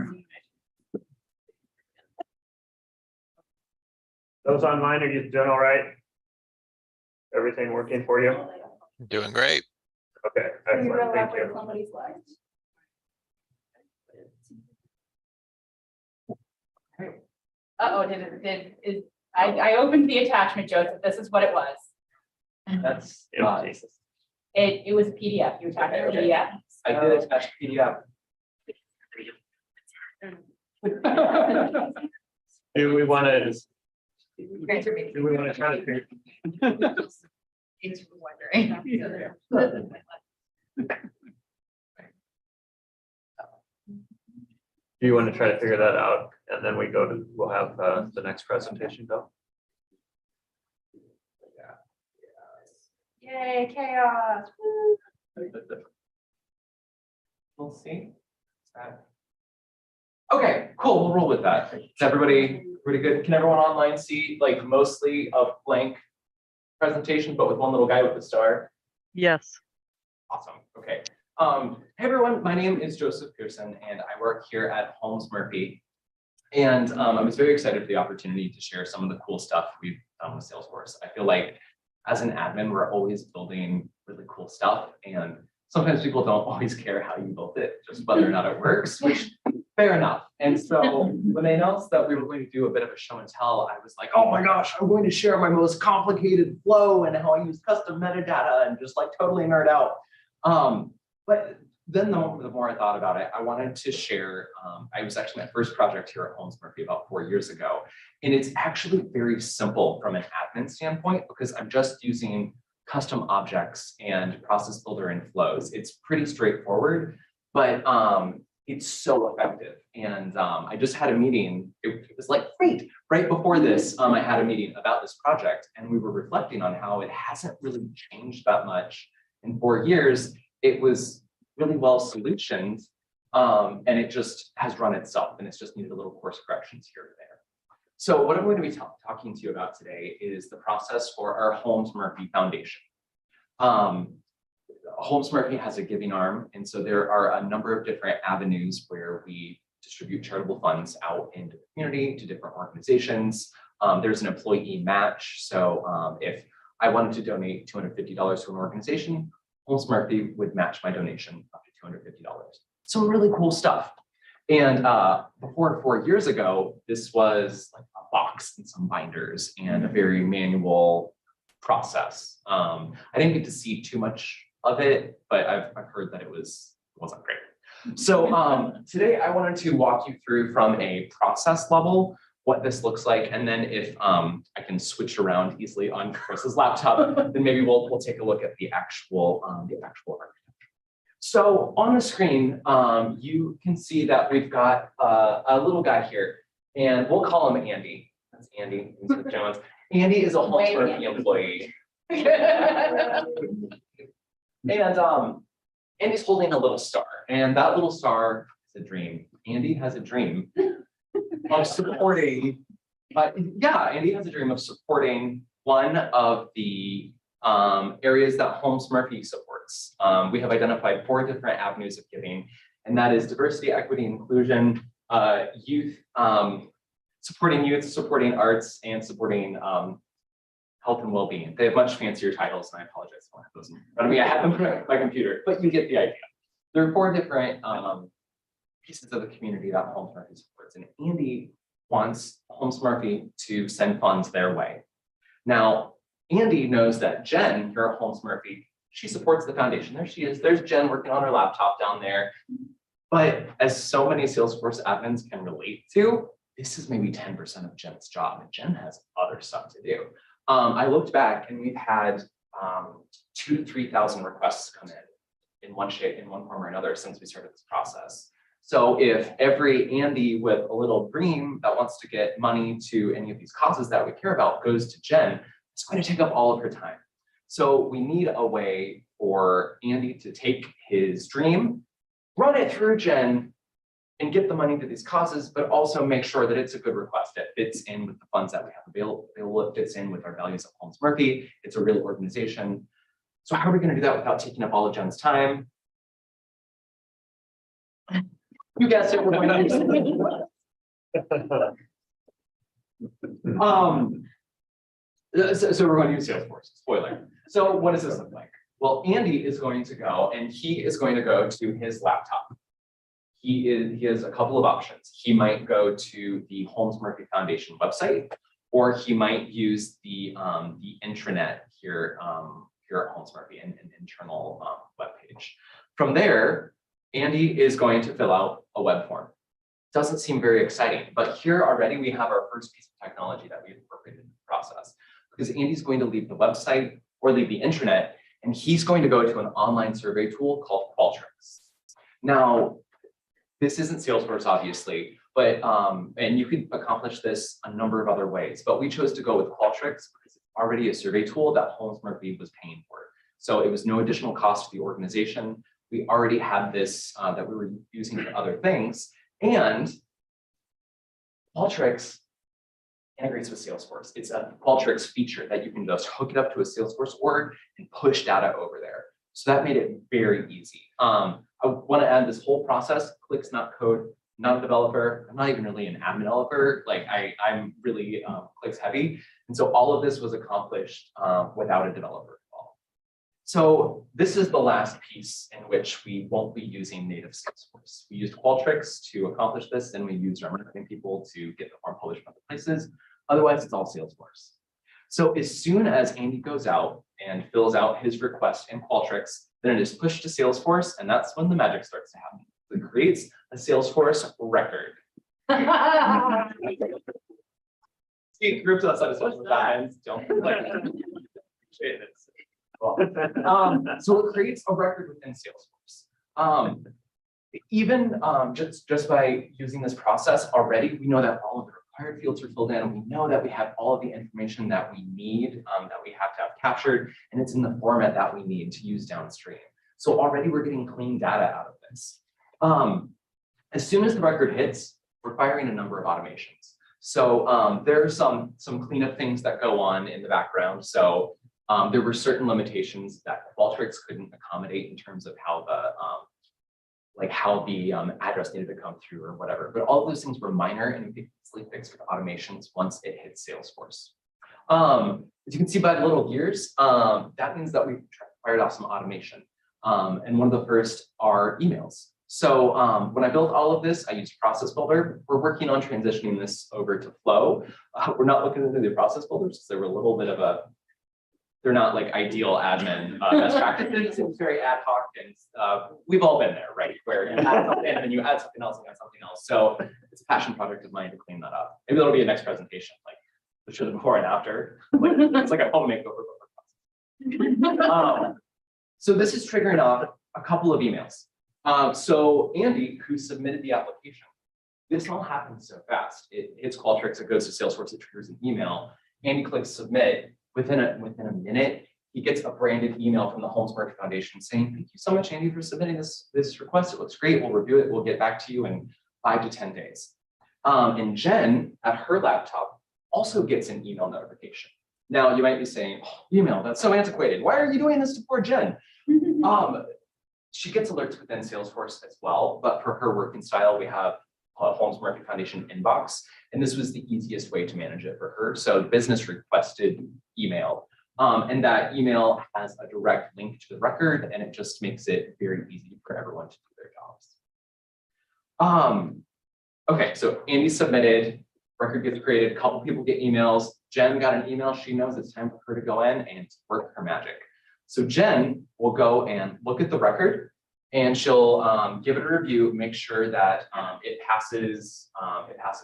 Those online, are you doing all right? Everything working for you? Doing great. Okay, excellent, thank you. Uh-oh, I opened the attachment, Joseph. This is what it was. That's, It was a PDF. You attached a PDF. I did attach PDF. Do we want to, Great for me. do we want to try to figure? It's wondering. Do you want to try to figure that out? And then we'll have the next presentation go. Yay, chaos. We'll see. Okay, cool, we'll roll with that. Is everybody pretty good? Can everyone online see like mostly a blank presentation, but with one little guy with a star? Yes. Awesome, okay. Hey everyone, my name is Joseph Pearson and I work here at Holmes Murphy. And I was very excited for the opportunity to share some of the cool stuff we've done with Salesforce. I feel like as an admin, we're always building really cool stuff. And sometimes people don't always care how you built it, just whether or not it works, which fair enough. And so when they announced that we were going to do a bit of a show and tell, I was like, oh my gosh, I'm going to share my most complicated flow and how I use custom metadata and just like totally nerd out. But then the more I thought about it, I wanted to share, I was actually my first project here at Holmes Murphy about 4 years ago. And it's actually very simple from an admin standpoint because I'm just using custom objects and process builder and flows. It's pretty straightforward, but it's so effective. And I just had a meeting. It was like great. Right before this, I had a meeting about this project, and we were reflecting on how it hasn't really changed that much in 4 years. It was really well solutioned, and it just has run itself, and it's just needed a little course corrections here or there. So what I'm going to be talking to you about today is the process for our Holmes-Murphy Foundation. Holmes-Murphy has a giving arm, and so there are a number of different avenues where we distribute charitable funds out into the community to different organizations. There's an employee match. So if I wanted to donate $250 to an organization, Holmes-Murphy would match my donation up to $250. Some really cool stuff. And before 4 years ago, this was like a box and some binders and a very manual process. I didn't get to see too much of it, but I've heard that it wasn't great. So today I wanted to walk you through from a process level what this looks like, and then if I can switch around easily on Chris's laptop, then maybe we'll take a look at the actual architecture. So on the screen, you can see that we've got a little guy here, and we'll call him Andy. That's Andy. Jones. Andy is a Holmes-Murphy employee. And Andy's holding a little star, and that little star is a dream. Andy has a dream of supporting, Andy has a dream of supporting one of the areas that Holmes-Murphy supports. We have identified 4 different avenues of giving, and that is diversity, equity, inclusion, youth, supporting arts, and supporting health and well-being. They have much fancier titles, and I apologize, I don't have those in front of me. I have them on my computer, but you get the idea. There are 4 different pieces of the community that Holmes-Murphy supports, and Andy wants Holmes-Murphy to send funds their way. Now, Andy knows that Jen here at Holmes-Murphy, she supports the foundation. There she is. There's Jen working on her laptop down there. But as so many Salesforce admins can relate to, this is maybe 10% of Jen's job, and Jen has other stuff to do. I looked back, and we've had 2,000 to 3,000 requests come in one shape, in one form or another, since we started this process. So if every Andy with a little dream that wants to get money to any of these causes that we care about goes to Jen, it's going to take up all of her time. So we need a way for Andy to take his dream, run it through Jen, and get the money to these causes, but also make sure that it's a good request. It fits in with the funds that we have available. It fits in with our values of Holmes-Murphy. It's a real organization. So how are we going to do that without taking up all of Jen's time? You guessed it. We're going to use so we're going to use Salesforce. Spoiler. So what does this look like? Well, Andy is going to go, and he is going to go to his laptop. He has a couple of options. He might go to the Holmes-Murphy Foundation website, or he might use the intranet here at Holmes-Murphy, an internal webpage. From there, Andy is going to fill out a web form. Doesn't seem very exciting, but here already we have our first piece of technology that we incorporated in the process, because Andy's going to leave the website or leave the intranet, and he's going to go to an online survey tool called Qualtrics. Now, this isn't Salesforce, obviously, but and you can accomplish this a number of other ways, but we chose to go with Qualtrics because it's already a survey tool that Holmes-Murphy was paying for. So it was no additional cost to the organization. We already had this that we were using for other things, and Qualtrics integrates with Salesforce. It's a Qualtrics feature that you can just hook it up to a Salesforce org and push data over there. So that made it very easy. I want to add this whole process. Clicks, not code, not a developer. I'm not even really an admin developer. Like I'm really clicks heavy. And so all of this was accomplished without a developer involved. So this is the last piece in which we won't be using native Salesforce. We used Qualtrics to accomplish this, and we used our marketing people to get the form published in other places. Otherwise, it's all Salesforce. So as soon as Andy goes out and fills out his request in Qualtrics, then it is pushed to Salesforce, and that's when the magic starts to happen. It creates a Salesforce record. See, groups outside of social science don't like appreciate this. Cool. So it creates a record within Salesforce. Even just by using this process already, we know that all of the required fields are filled in. We know that we have all of the information that we need, that we have to have captured, and it's in the format that we need to use downstream. So already we're getting clean data out of this. As soon as the record hits, we're firing a number of automations. So there are some cleanup things that go on in the background. So there were certain limitations that Qualtrics couldn't accommodate in terms of how the address needed to come through or whatever. But all of those things were minor and easily fixed with automations once it hits Salesforce. As you can see by the little gears, that means that we've fired off some automation. And one of the first are emails. So when I built all of this, I used Process Builder. We're working on transitioning this over to Flow. We're not looking into the process builders because they were a little bit of they're not like ideal admin best practices. It was very ad hoc, and we've all been there, right? Where you add something and then you add something else and add something else. So it's a passion project of mine to clean that up. Maybe that'll be a next presentation, like the show before and after. Like, it's like a home makeover. So this is triggering off a couple of emails. So Andy, who submitted the application, this all happens so fast. It hits Qualtrics, it goes to Salesforce, it triggers an email. Andy clicks submit. Within a minute, he gets a branded email from the Holmes Murphy Foundation saying, "Thank you so much, Andy, for submitting this request. It looks great. We'll review it. We'll get back to you in 5 to 10 days." And Jen at her laptop also gets an email notification. Now you might be saying, "Oh, email, that's so antiquated. Why are you doing this to poor Jen?" She gets alerts within Salesforce as well, but for her working style, we have a Holmes Murphy Foundation inbox, and this was the easiest way to manage it for her. So business requested email, and that email has a direct link to the record, and it just makes it very easy for everyone to do their jobs. Okay, so Andy submitted, record gets created, a couple people get emails. Jen got an email. She knows it's time for her to go in and work her magic. So Jen will go and look at the record, and she'll give it a review, make sure that it passes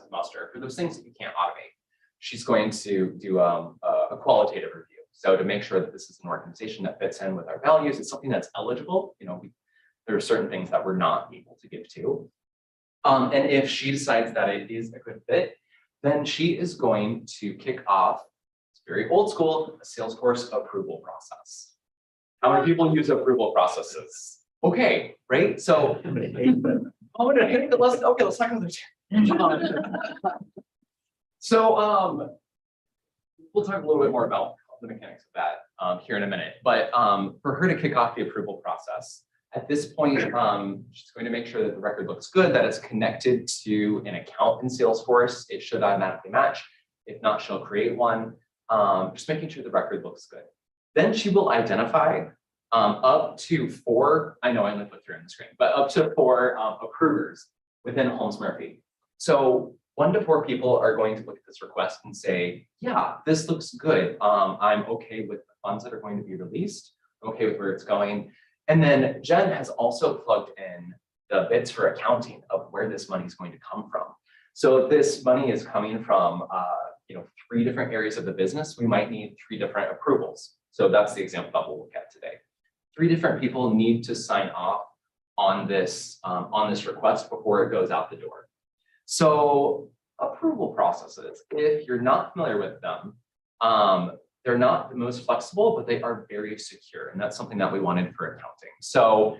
muster for those things that you can't automate. She's going to do a qualitative review. So to make sure that this is an organization that fits in with our values, it's something that's eligible. You know, there are certain things that we're not able to give to. And if she decides that it is a good fit, then she is going to kick off, it's very old school, a Salesforce approval process. How many people use approval processes? Okay, right? So, let's talk about So, we'll talk a little bit more about the mechanics of that here in a minute. But for her to kick off the approval process, at this point, she's going to make sure that the record looks good, that it's connected to an account in Salesforce. It should automatically match. If not, she'll create one. Just making sure the record looks good. Then she will identify up to 4, I know I only put 3 on the screen, but up to 4 approvers within Holmes Murphy. So 1 to 4 people are going to look at this request and say, yeah, this looks good. I'm okay with the funds that are going to be released, okay with where it's going. And then Jen has also plugged in the bits for accounting of where this money is going to come from. So if this money is coming from 3 different areas of the business, we might need 3 different approvals. So that's the example that we'll look at today. 3 different people need to sign off on this request before it goes out the door. So approval processes, if you're not familiar with them, they're not the most flexible, but they are very secure. And that's something that we wanted for accounting. So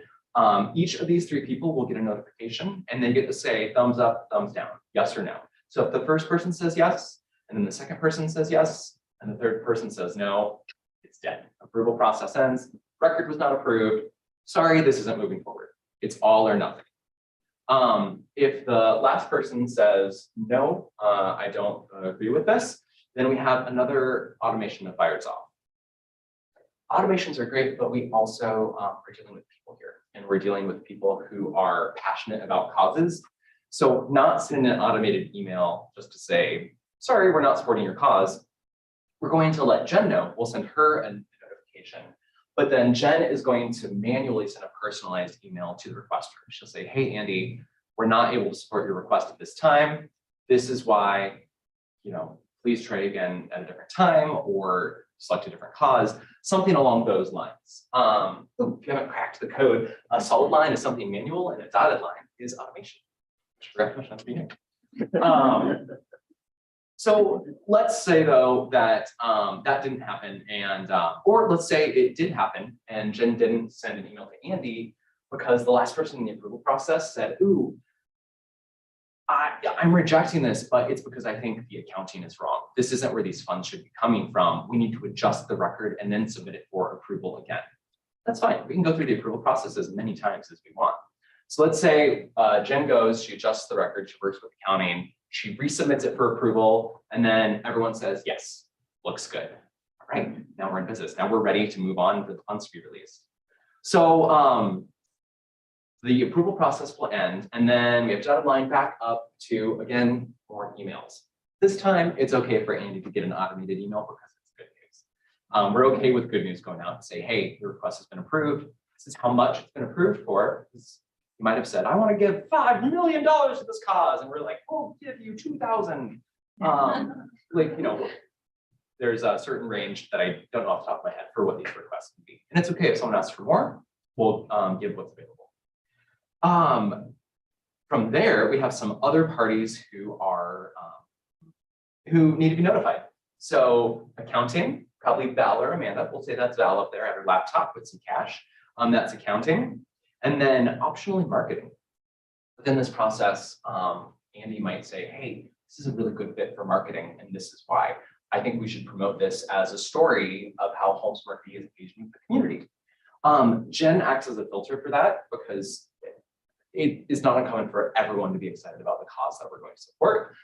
each of these 3 people will get a notification and they get to say thumbs up, thumbs down, yes or no. So if the first person says yes, and then the second person says yes, and the third person says no, it's dead. Approval process ends. Record was not approved. Sorry, this isn't moving forward. It's all or nothing. If the last person says, no, I don't agree with this, then we have another automation that fires off. Automations are great, but we also are dealing with people here, and we're dealing with people who are passionate about causes. So not sending an automated email just to say, sorry, we're not supporting your cause. We're going to let Jen know. We'll send her a notification. But then Jen is going to manually send a personalized email to the requester. She'll say, hey, Andy, we're not able to support your request at this time. This is why, please try again at a different time, or select a different cause, something along those lines. If you haven't cracked the code, a solid line is something manual and a dotted line is automation. So let's say though that that didn't happen, and or let's say it did happen and Jen didn't send an email to Andy because the last person in the approval process said, ooh, I'm rejecting this, but it's because I think the accounting is wrong. This isn't where these funds should be coming from. We need to adjust the record and then submit it for approval again. That's fine. We can go through the approval process as many times as we want. So let's say Jen goes, she adjusts the record, she works with accounting, she resubmits it for approval, and then everyone says, yes, looks good. All right, now we're in business. Now we're ready to move on for the funds to be released. So the approval process will end, and then we have dotted line back up to, again, more emails. This time, it's okay for Andy to get an automated email because it's good news. We're okay with good news going out and say, hey, your request has been approved. This is how much it's been approved for. You might have said, I want to give $5 million to this cause. And we're like, we'll give you 2,000. Like, you know, there's a certain range that I don't know off the top of my head for what these requests can be. And it's okay if someone asks for more, we'll give what's available. From there, we have some other parties who are who need to be notified. So accounting, probably Val or Amanda, we'll say that's Val up there at her laptop with some cash. That's accounting. And then optionally marketing. Within this process, Andy might say, hey, this is a really good fit for marketing, and this is why. I think we should promote this as a story of how Holmes Murphy is engaging with the community. Jen acts as a filter for that because it is not uncommon for everyone to be excited about the cause that we're going to support,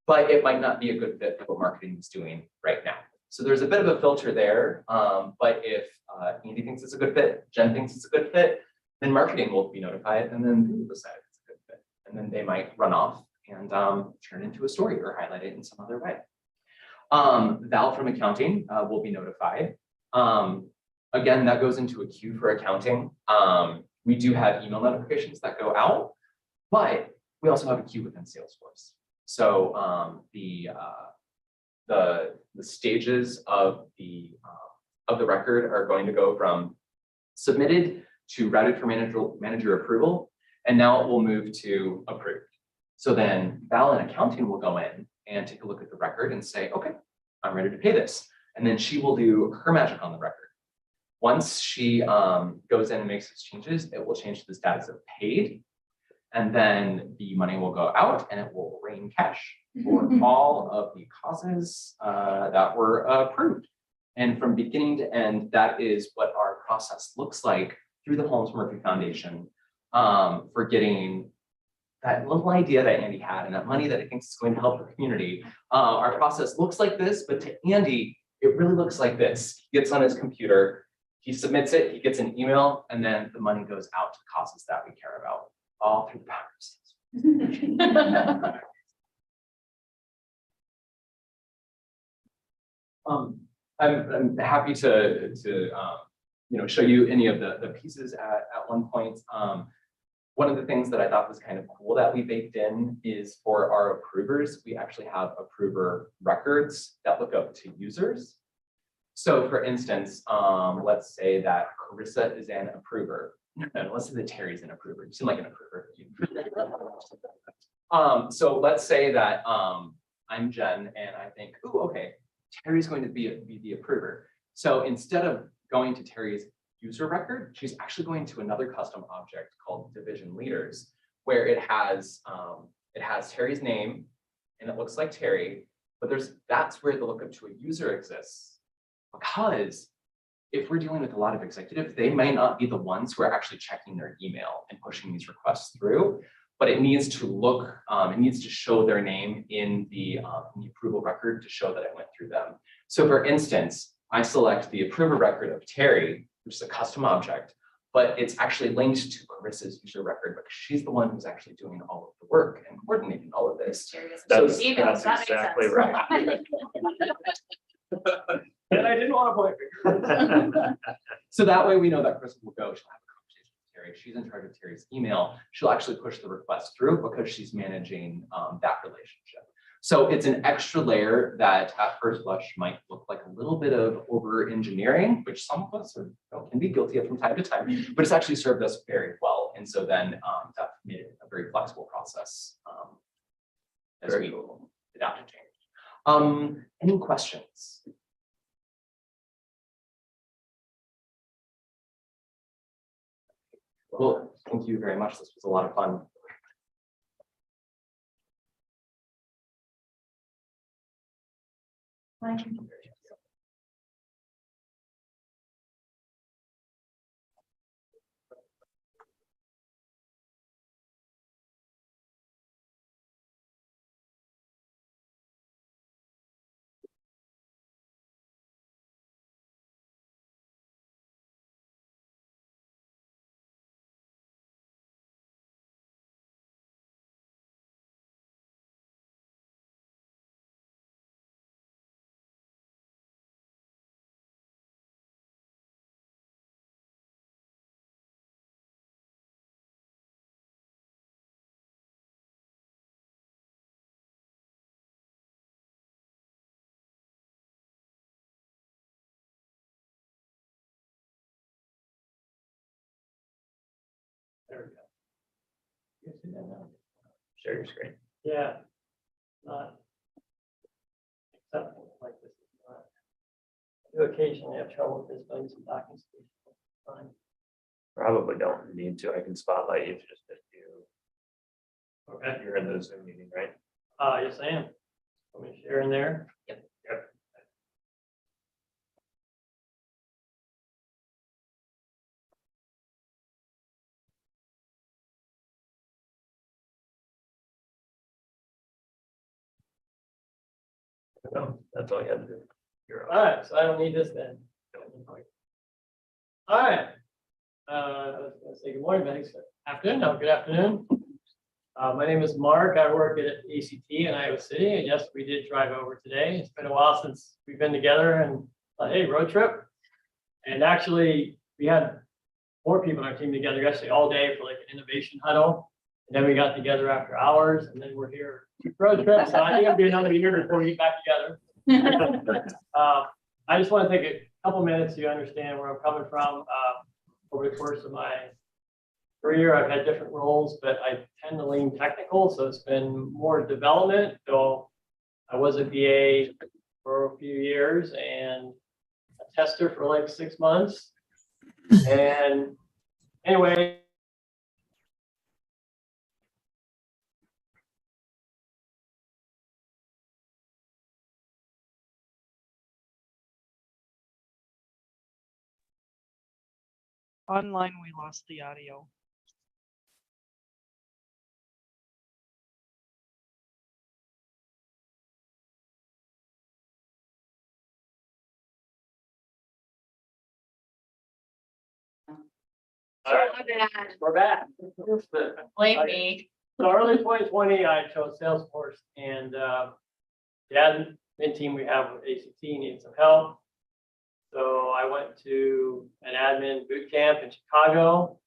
but it might not be a good fit for what marketing is doing right now. So there's a bit of a filter there, but if Andy thinks it's a good fit, Jen thinks it's a good fit, then marketing will be notified, and then people decide if it's a good fit. And then they might run off and turn it into a story or highlight it in some other way. Val from accounting will be notified. Again, that goes into a queue for accounting. We do have email notifications that go out, but we also have a queue within Salesforce. So the stages of the record are going to go from submitted to routed for manager approval, and now it will move to approved. So then Val in accounting will go in and take a look at the record and say, okay, I'm ready to pay this. And then she will do her magic on the record. Once she goes in and makes those changes, it will change to the status of paid. And then the money will go out and it will rain cash for all of the causes that were approved. And from beginning to end, that is what our process looks like through the Holmes Murphy Foundation for getting that little idea that Andy had and that money that he thinks is going to help the community. Our process looks like this, but to Andy, it really looks like this. He gets on his computer, he submits it, he gets an email, and then the money goes out to causes that we care about, all through the power of Salesforce. I'm happy to show you any of the pieces at one point. One of the things that I thought was kind of cool that we baked in is for our approvers, we actually have approver records that look up to users. So for instance, let's say that Carissa is an approver. And let's say that Terry's an approver. You seem like an approver. So let's say that I'm Jen and I think, oh, okay, Terry's going to be the approver. So instead of going to Terry's user record, she's actually going to another custom object called division leaders, where it has Terry's name and it looks like Terry, but that's where the lookup to a user exists. Because if we're dealing with a lot of executives, they may not be the ones who are actually checking their email and pushing these requests through, but it needs to look, it needs to show their name in the approval record to show that it went through them. So for instance, I select the approval record of Terry, which is a custom object, but it's actually linked to Carissa's user record because she's the one who's actually doing all of the work and coordinating all of this. That's exactly right. And I didn't want to point fingers. So that way we know that Carissa will go, she'll have a conversation with Terry. She's in charge of Terry's email. She'll actually push the request through because she's managing that relationship. So it's an extra layer that at first blush might look like a little bit of over engineering, which some of us can be guilty of from time to time, but it's actually served us very well. And so then that made it a very flexible process as we adapt and change. Any questions? Well, thank you very much. This was a lot of fun. There we go. You see that now? Share your screen. Yeah. Not acceptable like this is not. I do occasionally have trouble with this, but some docking station. Fine. Probably don't need to. I can spotlight you just if you. Okay. You're in the Zoom meeting, right? Yes, I am. Let me share in there. Yep. No, that's all you had to do. You're All right, so I don't need this then. All right. I was gonna say good morning, but it's afternoon now. Good afternoon. My name is Mark. I work at ACT in Iowa City, and yes, we did drive over today. It's been a while since we've been together, and hey, road trip. And actually, we had 4 people on our team together yesterday all day for like an innovation huddle. And then we got together after hours, and then we're here road trip. So I think it'll be another year before we get back together. I just want to take a couple minutes to understand where I'm coming from. Over the course of my career, I've had different roles, but I tend to lean technical, so it's been more development. So I was a BA for a few years and a tester for like 6 months. And anyway, Online, we lost the audio. we're back. Blame me. So early 2020, I chose Salesforce, and the admin team we have with ACT needed some help. So I went to an admin boot camp in Chicago,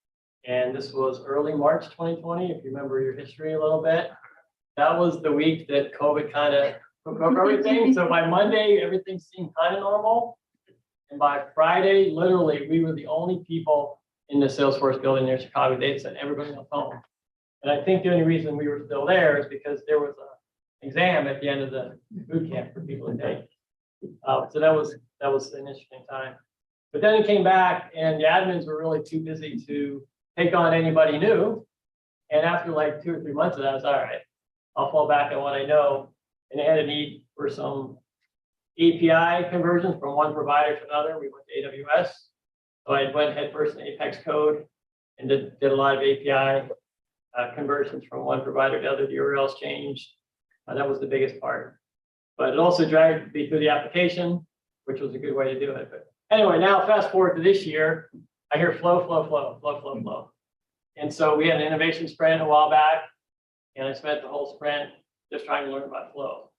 and this was early March 2020, if you remember your history a little bit. That was the week that COVID kind of took over everything. So by Monday, everything seemed kind of normal. And by Friday, literally, we were the only people in the Salesforce building near Chicago. They sent everybody on home. And I think the only reason we were still there is because there was an exam at the end of the boot camp for people to take. So that was an interesting time. But then it came back, and the admins were really too busy to take on anybody new. And after like 2 or 3 months of that, I was all right. I'll fall back on what I know. And they had a need for some API conversions from one provider to another. We went to AWS. So I went headfirst in Apex Code and did a lot of API conversions from one provider to the other. The URLs changed. That was the biggest part. But it also dragged me through the application, which was a good way to do it. But anyway, now fast forward to this year, I hear flow. And so we had an innovation sprint a while back, and I spent the whole sprint just trying to learn about flow.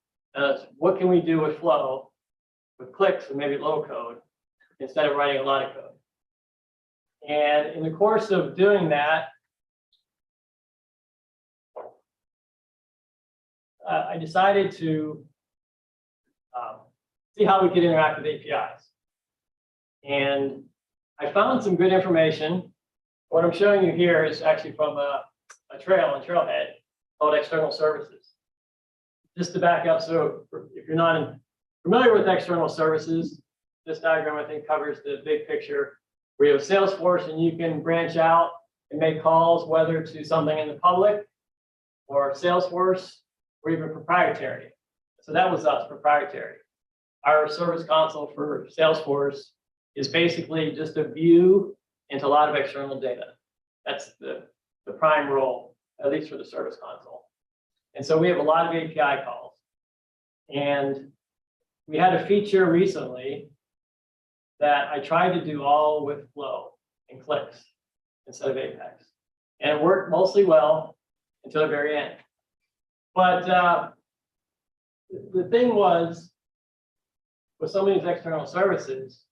What can we do with flow with clicks and maybe low code instead of writing a lot of code? And in the course of doing that, I decided to see how we could interact with APIs. And I found some good information. What I'm showing you here is actually from a trailhead called external services. Just to back up, so if you're not familiar with external services, this diagram I think covers the big picture. We have Salesforce and you can branch out and make calls whether to something in the public or Salesforce or even proprietary. So that was us, proprietary. Our service console for Salesforce is basically just a view into a lot of external data. That's the prime role, at least for the service console. And so we have a lot of API calls. And we had a feature recently that I tried to do all with flow and clicks instead of Apex. And it worked mostly well until the very end. But the thing was, with some of these external services,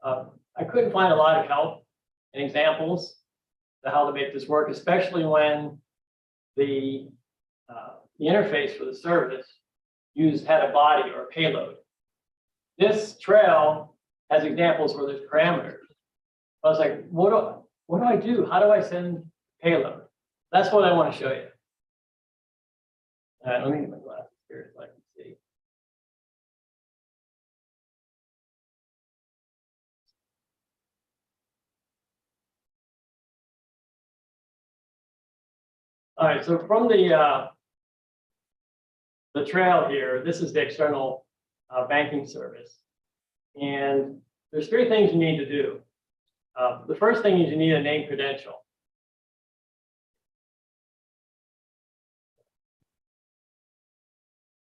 I couldn't find a lot of help and examples to how to make this work, especially when the interface for the service had a body or a payload. This trail has examples where there's parameters. I was like, what do I do? How do I send payload? That's what I want to show you. Let me get my glasses here so I can see. All right, so from the trail here, this is the external banking service. And there's three things you need to do. The first thing is you need a name credential.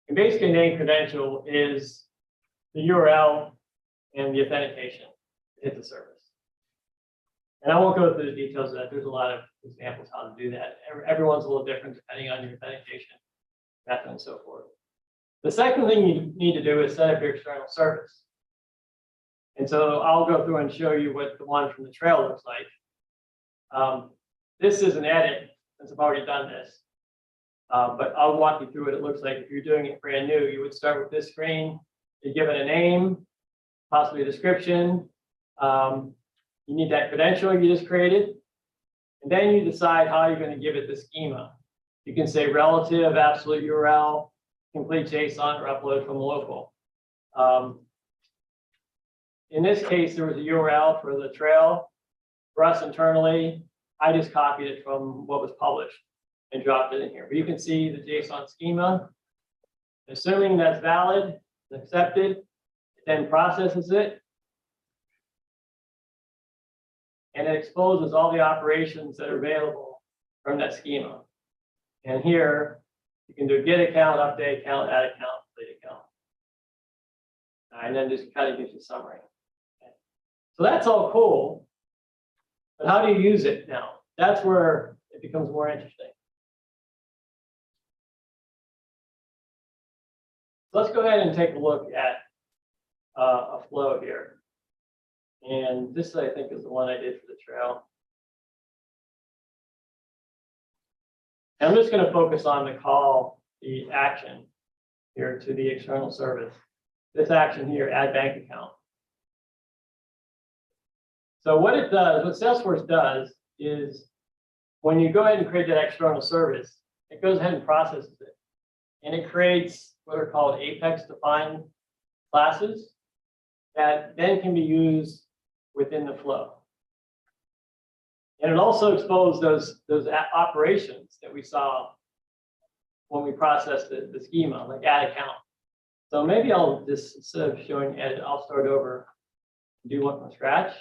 And basically, a name credential is the URL and the authentication to hit the service. And I won't go through the details of that. There's a lot of examples how to do that. Everyone's a little different depending on your authentication method and so forth. The second thing you need to do is set up your external service. And so I'll go through and show you what the one from the trail looks like. This is an edit since I've already done this. But I'll walk you through what it looks like. If you're doing it brand new, you would start with this screen. You give it a name, possibly a description. You need that credential you just created. And then you decide how you're going to give it the schema. You can say relative, absolute URL, complete JSON, or upload from local. In this case, there was a URL for the trail. For us internally, I just copied it from what was published and dropped it in here. But you can see the JSON schema. Assuming that's valid and accepted, it then processes it. And it exposes all the operations that are available from that schema. And here, you can do get account, update account, add account, delete account. And then just kind of gives you a summary. Okay. So that's all cool. But how do you use it now? That's where it becomes more interesting. So let's go ahead and take a look at a flow here. And this, I think, is the one I did for the trail. And I'm just going to focus on the call, the action here to the external service. This action here, add bank account. So what it does, what Salesforce does is when you go ahead and create that external service, it goes ahead and processes it. And it creates what are called Apex defined classes that then can be used within the flow. And it also exposed those operations that we saw when we processed the schema, like add account. So maybe I'll just, instead of showing edit, I'll start over and do one from scratch.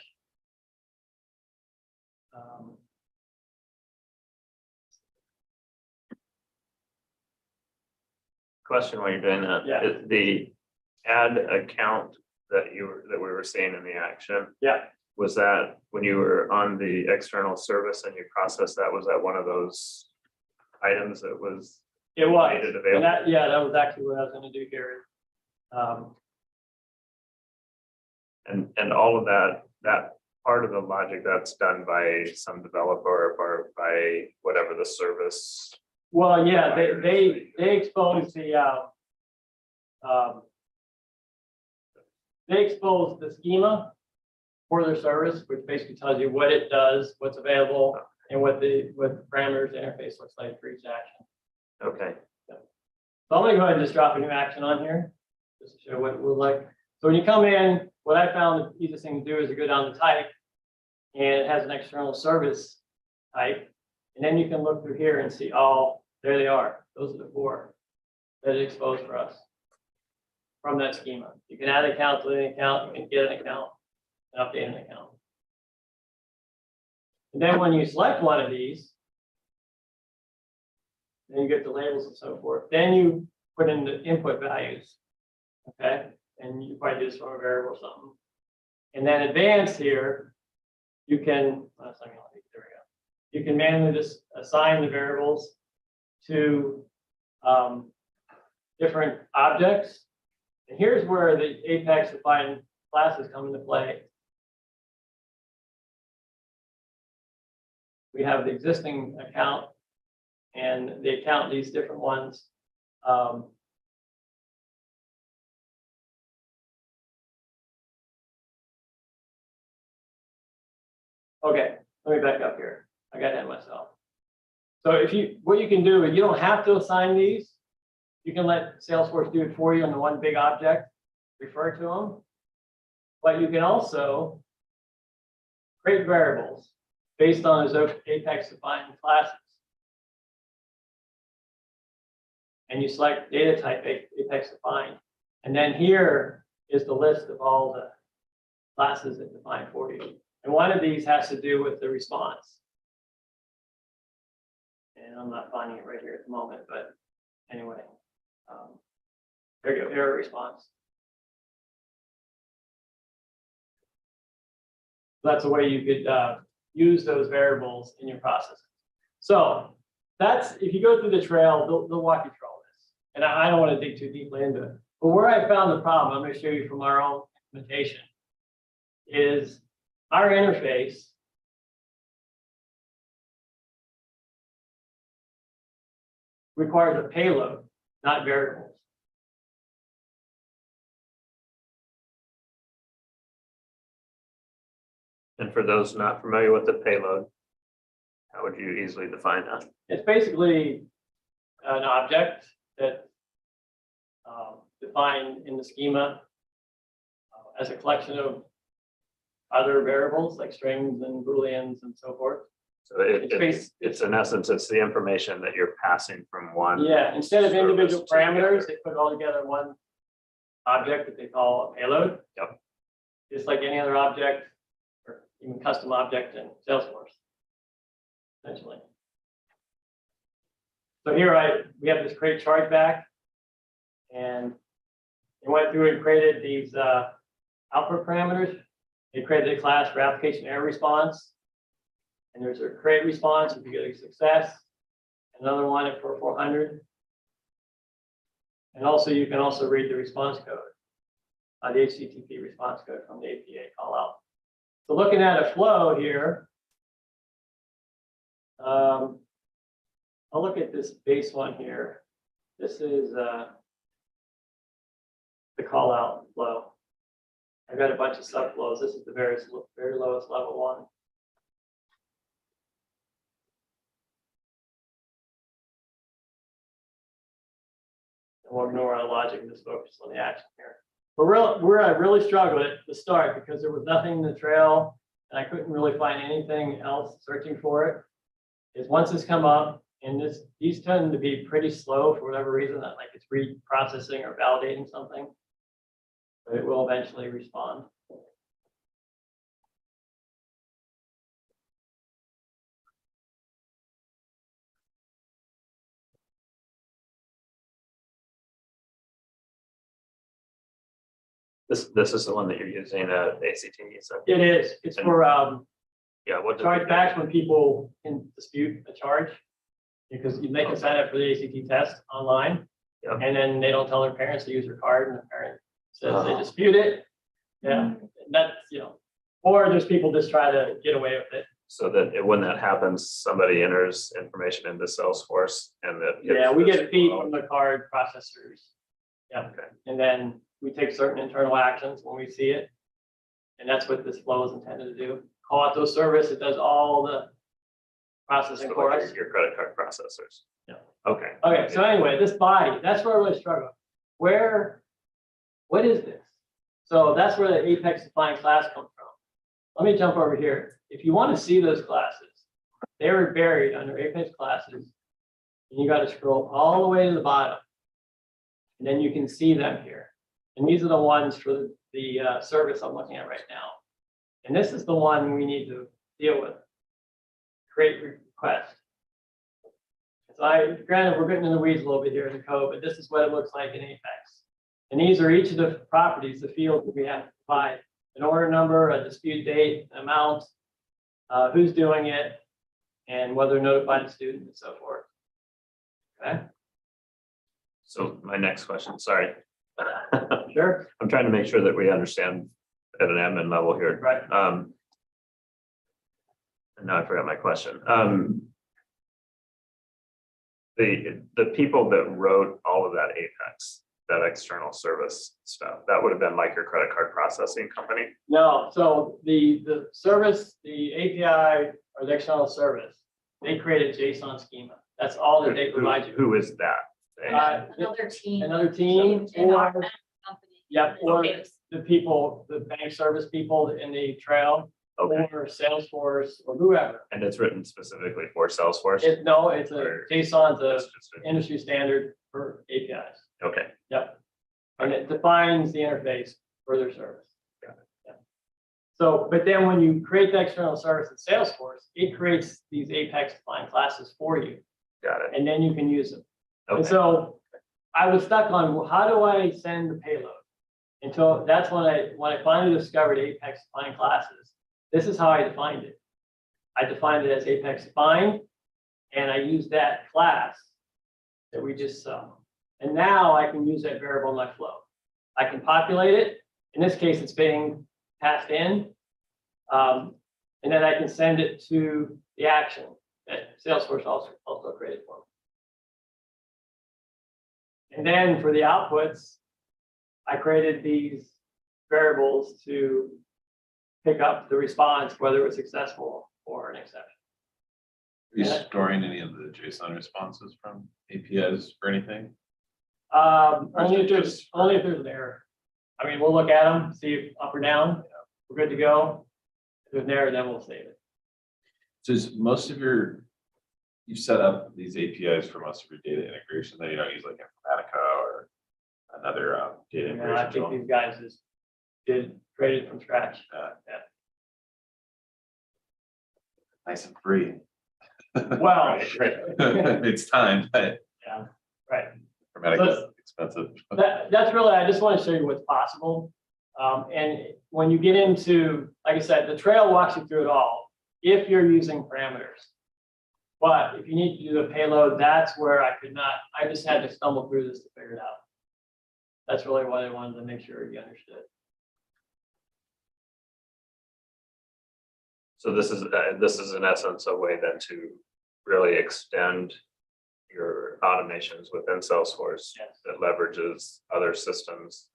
Question while you're doing that. Yeah. Is the add account that we were seeing in the action. Yeah. Was that when you were on the external service and you processed that? Was that one of those items that was? It was. Made it available? And that was actually what I was going to do here. And all of that part of the logic that's done by some developer or by whatever the service Well, yeah, they expose the, they expose the schema for their service, which basically tells you what it does, what's available, and what the parameters interface looks like for each action. Okay, So I'm gonna go ahead and just drop a new action on here, just to show what it will look like. So when you come in, what I found the easiest thing to do is to go down to type, and it has an external service type. And then you can look through here and see, oh, there they are. Those are the 4 that it exposed for us from that schema. You can add an account to an account, you can get an account, and update an account. And then when you select one of these, then you get the labels and so forth. Then you put in the input values, okay? And you probably do this from a variable or something. And then advanced here, you can, there we go. You can manually just assign the variables to different objects. And here's where the Apex defined classes come into play. We have the existing account and the account these different ones. Okay, let me back up here. I got ahead of myself. So what you can do is you don't have to assign these. You can let Salesforce do it for you on the one big object, refer to them. But you can also create variables based on those Apex defined classes. And you select data type Apex defined. And then here is the list of all the classes that define for you. And one of these has to do with the response. And I'm not finding it right here at the moment, but anyway, there you go, error response. That's a way you could use those variables in your process. So that's, if you go through the trail, they'll walk you through all this. And I don't want to dig too deeply into it. But where I found the problem, I'm going to show you from our own implementation, is our interface requires a payload, not variables. and for those not familiar with the payload, how would you easily define that? It's basically an object that defined in the schema as a collection of other variables like strings and booleans and so forth. So it's in essence, it's the information that you're passing from one. Yeah, instead of service individual to the parameters, other. they put it all together in one object that they call a payload. Yep. Just like any other object or even custom object in Salesforce, essentially. So here we have this create chargeback, and they went through and created these output parameters. They created a class for application error response. And there's a create response if you get a success, another one for 400. And also, you can also read the response code, the HTTP response code from the APA call out. So looking at a flow here, I'll look at this base one here. This is the call out flow. I've got a bunch of subflows. This is the very lowest level one. We'll ignore our logic and just focus on the action here. But where I really struggled at the start because there was nothing in the trail and I couldn't really find anything else searching for it, is once it's come up, and these tend to be pretty slow for whatever reason, that like it's reprocessing or validating something, but it will eventually respond. This is the one that you're using at ACT. So It is. It's for yeah, what does chargebacks when people can dispute a charge, because they can sign up for the ACT test online, Yep. and then they don't tell their parents to use their card, and the parent says they dispute it. Yeah, that's or there's people just try to get away with it. So that when that happens, somebody enters information into Salesforce and that. Yeah, we get a feed from the card processors. Yeah, Okay. and then we take certain internal actions when we see it. And that's what this flow is intended to do. Call out those service, it does all the processing So for like us. your credit card processors. Yeah. Okay. Okay, so anyway, this body, that's where I really struggle. What is this? So that's where the Apex defined class comes from. Let me jump over here. If you want to see those classes, they were buried under Apex classes. And you got to scroll all the way to the bottom. And then you can see them here. And these are the ones for the service I'm looking at right now. And this is the one we need to deal with. Create request. So granted, we're getting in the weeds a little bit here in the code, but this is what it looks like in Apex. And these are each of the properties, the fields that we have to provide. An order number, a dispute date, an amount, who's doing it, and whether notified the student and so forth. Okay. So my next question, sorry. Sure. I'm trying to make sure that we understand at an admin level here. Right. And now I forgot my question. The people that wrote all of that Apex, that external service stuff, that would have been like your credit card processing company? No, so the service, the API or the external service, they created JSON schema. That's all that they provide you. Who is that? Another team. Another team In our or, company. yep, or Okay. the people, the bank service people in the trail Okay, or Salesforce or whoever. and it's written specifically for Salesforce? No, it's a JSON's It's a just industry standard for APIs. Okay, Yep. And it defines the interface for their service. Got Yeah. So, but then when you create the external service in Salesforce, it creates these Apex defined classes for you, got it. and then you can use them. And Okay, so I was stuck on, well, how do I send the payload? Until that's when I finally discovered Apex defined classes. This is how I defined it. I defined it as Apex defined, and I used that class that we just saw. And now I can use that variable in my flow. I can populate it. In this case, it's being passed in. And then I can send it to the action that Salesforce also created for me. And then for the outputs, I created these variables to pick up the response, whether it was successful or an exception. Are you storing any of the JSON responses from APIs or anything? Only if there's an error. I mean, we'll look at them, see if up or down, we're good to go. If there's an error, then we'll save it. So is most of you've set up these APIs for most of your data integration that you don't use like Informatica or another data And I integration think tool? these guys just created from scratch. Yeah. Nice and free. Well, It's time, but yeah, right. Informatica's expensive. That's really, I just want to show you what's possible. And when you get into, like I said, the trail walks you through it all, if you're using parameters. But if you need to do the payload, that's where I just had to stumble through this to figure it out. That's really what I wanted to make sure you understood. so this is in essence a way then to really extend your automations within Salesforce Yes. that leverages other systems.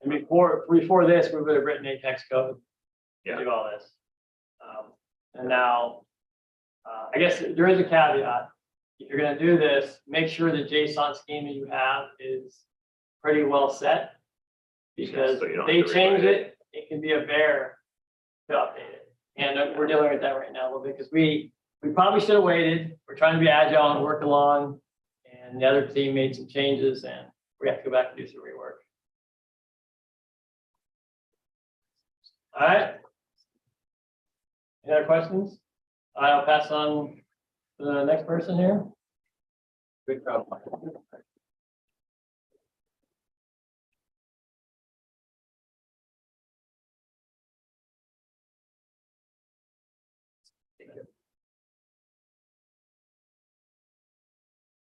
And before this, we would have written Apex code to Yeah. do all this. And now, I guess there is a caveat. If you're going to do this, make sure the JSON schema you have is pretty well set. Because So you don't if they have to change rewrite it, it can be a bear to update it. And we're dealing with that right now a little bit because we probably should have waited. We're trying to be agile and work along. And the other team made some changes and we have to go back and do some rework. All right. Any other questions? I'll pass on to the next person here. Good job.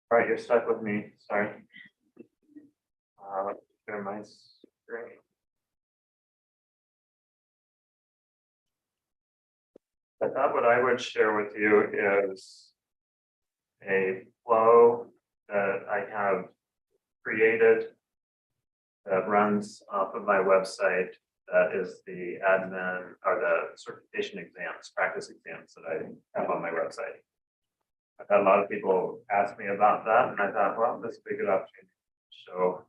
All right, you're stuck with me, sorry. Share my screen. I thought what I would share with you is a flow that I have created that runs off of my website. That is the admin or the certification exams, practice exams that I have on my website. I've had a lot of people ask me about that, and I thought, well, this would be a good opportunity to show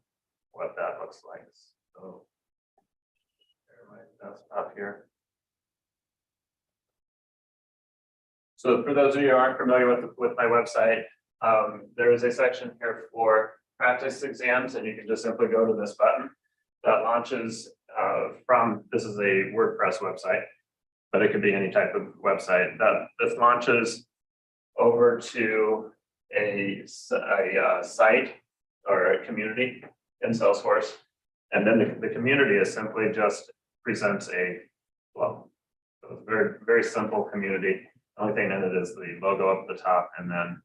what that looks like. So, share my desktop here. So for those of you who aren't familiar with my website, there is a section here for practice exams, and you can just simply go to this button that launches from, this is a WordPress website, but it could be any type of website that this launches over to a site or a community in Salesforce. And then the community is simply just presents a flow. So it's very, very simple community. The only thing in it is the logo up the top and then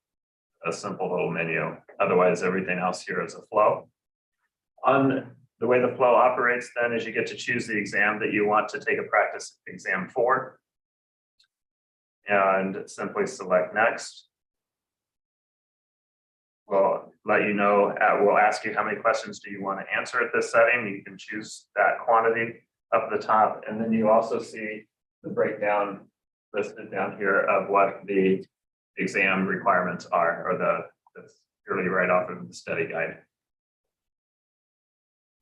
a simple little menu. Otherwise, everything else here is a flow. On the way the flow operates then is you get to choose the exam that you want to take a practice exam for. And simply select next. We'll let you know, we'll ask you how many questions do you want to answer at this setting. You can choose that quantity up the top. And then you also see the breakdown listed down here of what the exam requirements are, or that's purely right off of the study guide.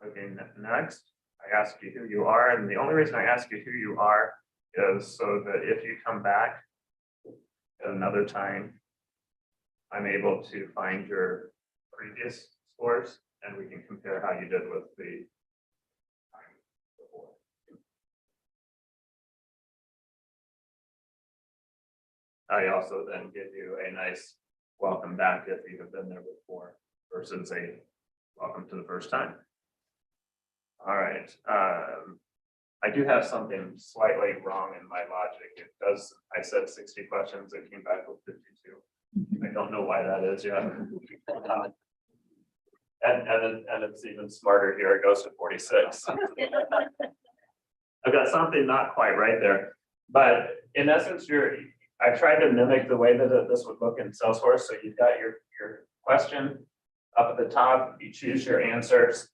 Okay, next, I ask you who you are, and the only reason I ask you who you are is so that if you come back at another time, I'm able to find your previous scores, and we can compare how you did with the time before. I also then give you a nice welcome back if you have been there before versus a welcome to the first time. All right. I do have something slightly wrong in my logic. It does, I said 60 questions, it came back with 52. I don't know why that is yet. And it's even smarter here, it goes to 46. I've got something not quite right there. But in essence, I tried to mimic the way that this would look in Salesforce. So you've got your question up at the top, you choose your answers.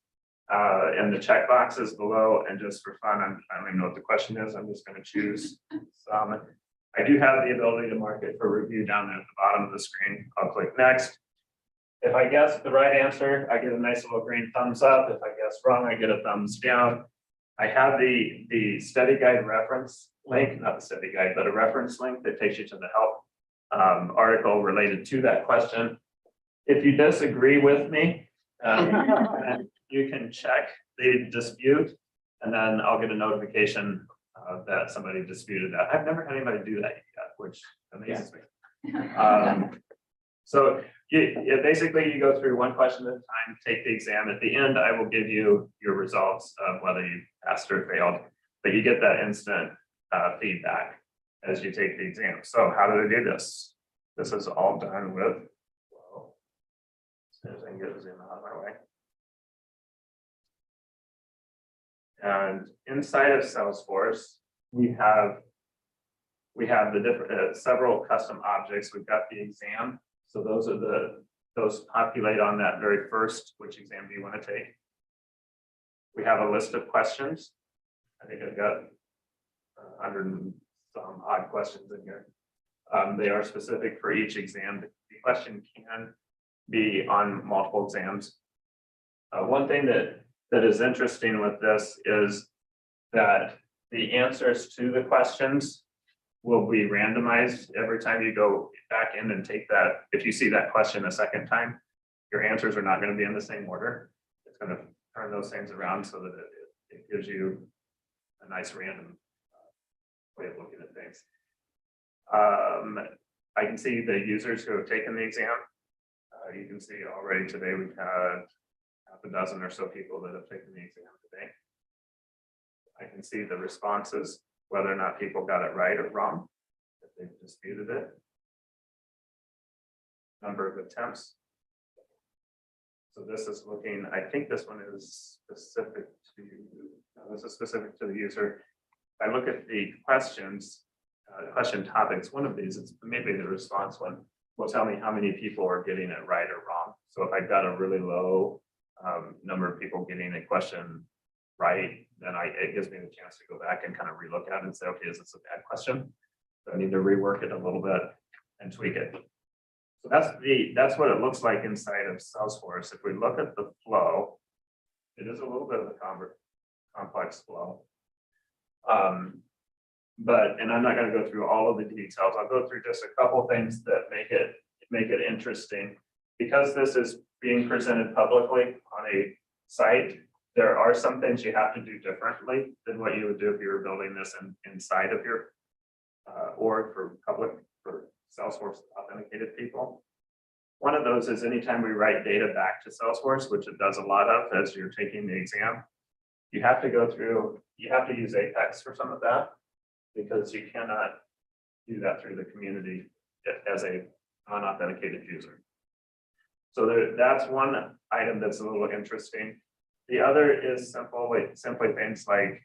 And the check boxes below, and just for fun, I don't even know what the question is. I'm just going to choose some. I do have the ability to mark it for review down there at the bottom of the screen. I'll click next. If I guess the right answer, I get a nice little green thumbs up. If I guess wrong, I get a thumbs down. I have the study guide reference link, not the study guide, but a reference link that takes you to the help article related to that question. If you disagree with me, you can check the dispute, and then I'll get a notification that somebody disputed that. I've never had anybody do that yet, which amazes me. So basically you go through one question at a time, take the exam. At the end, I will give you your results of whether you passed or failed, but you get that instant feedback as you take the exam. So how do they do this? This is all done with, well, as soon as I can get the Zoom out of my way. And inside of Salesforce, we have the different several custom objects. We've got the exam. So those populate on that very first, which exam do you want to take? We have a list of questions. I think I've got 100 and some odd questions in here. They are specific for each exam. The question can be on multiple exams. One thing that is interesting with this is that the answers to the questions will be randomized every time you go back in and take that. If you see that question a second time, your answers are not going to be in the same order. It's going to turn those things around so that it gives you a nice random way of looking at things. I can see the users who have taken the exam. You can see already today we've had half a dozen or so people that have taken the exam today. I can see the responses, whether or not people got it right or wrong, if they've disputed it. Number of attempts. So this is looking, I think this one is specific to, no, this is specific to the user. If I look at the questions, question topics, one of these is maybe the response one will tell me how many people are getting it right or wrong. So if I've got a really low number of people getting a question right, then it gives me the chance to go back and kind of relook at it and say, okay, is this a bad question? So I need to rework it a little bit and tweak it. So that's what it looks like inside of Salesforce. If we look at the flow, it is a little bit of a complex flow. And I'm not going to go through all of the details. I'll go through just a couple things that make it interesting. Because this is being presented publicly on a site, there are some things you have to do differently than what you would do if you were building this inside of your org for Salesforce authenticated people. One of those is anytime we write data back to Salesforce, which it does a lot of as you're taking the exam, you have to use Apex for some of that, because you cannot do that through the community as a unauthenticated user. So that's one item that's a little interesting. The other is simply things like,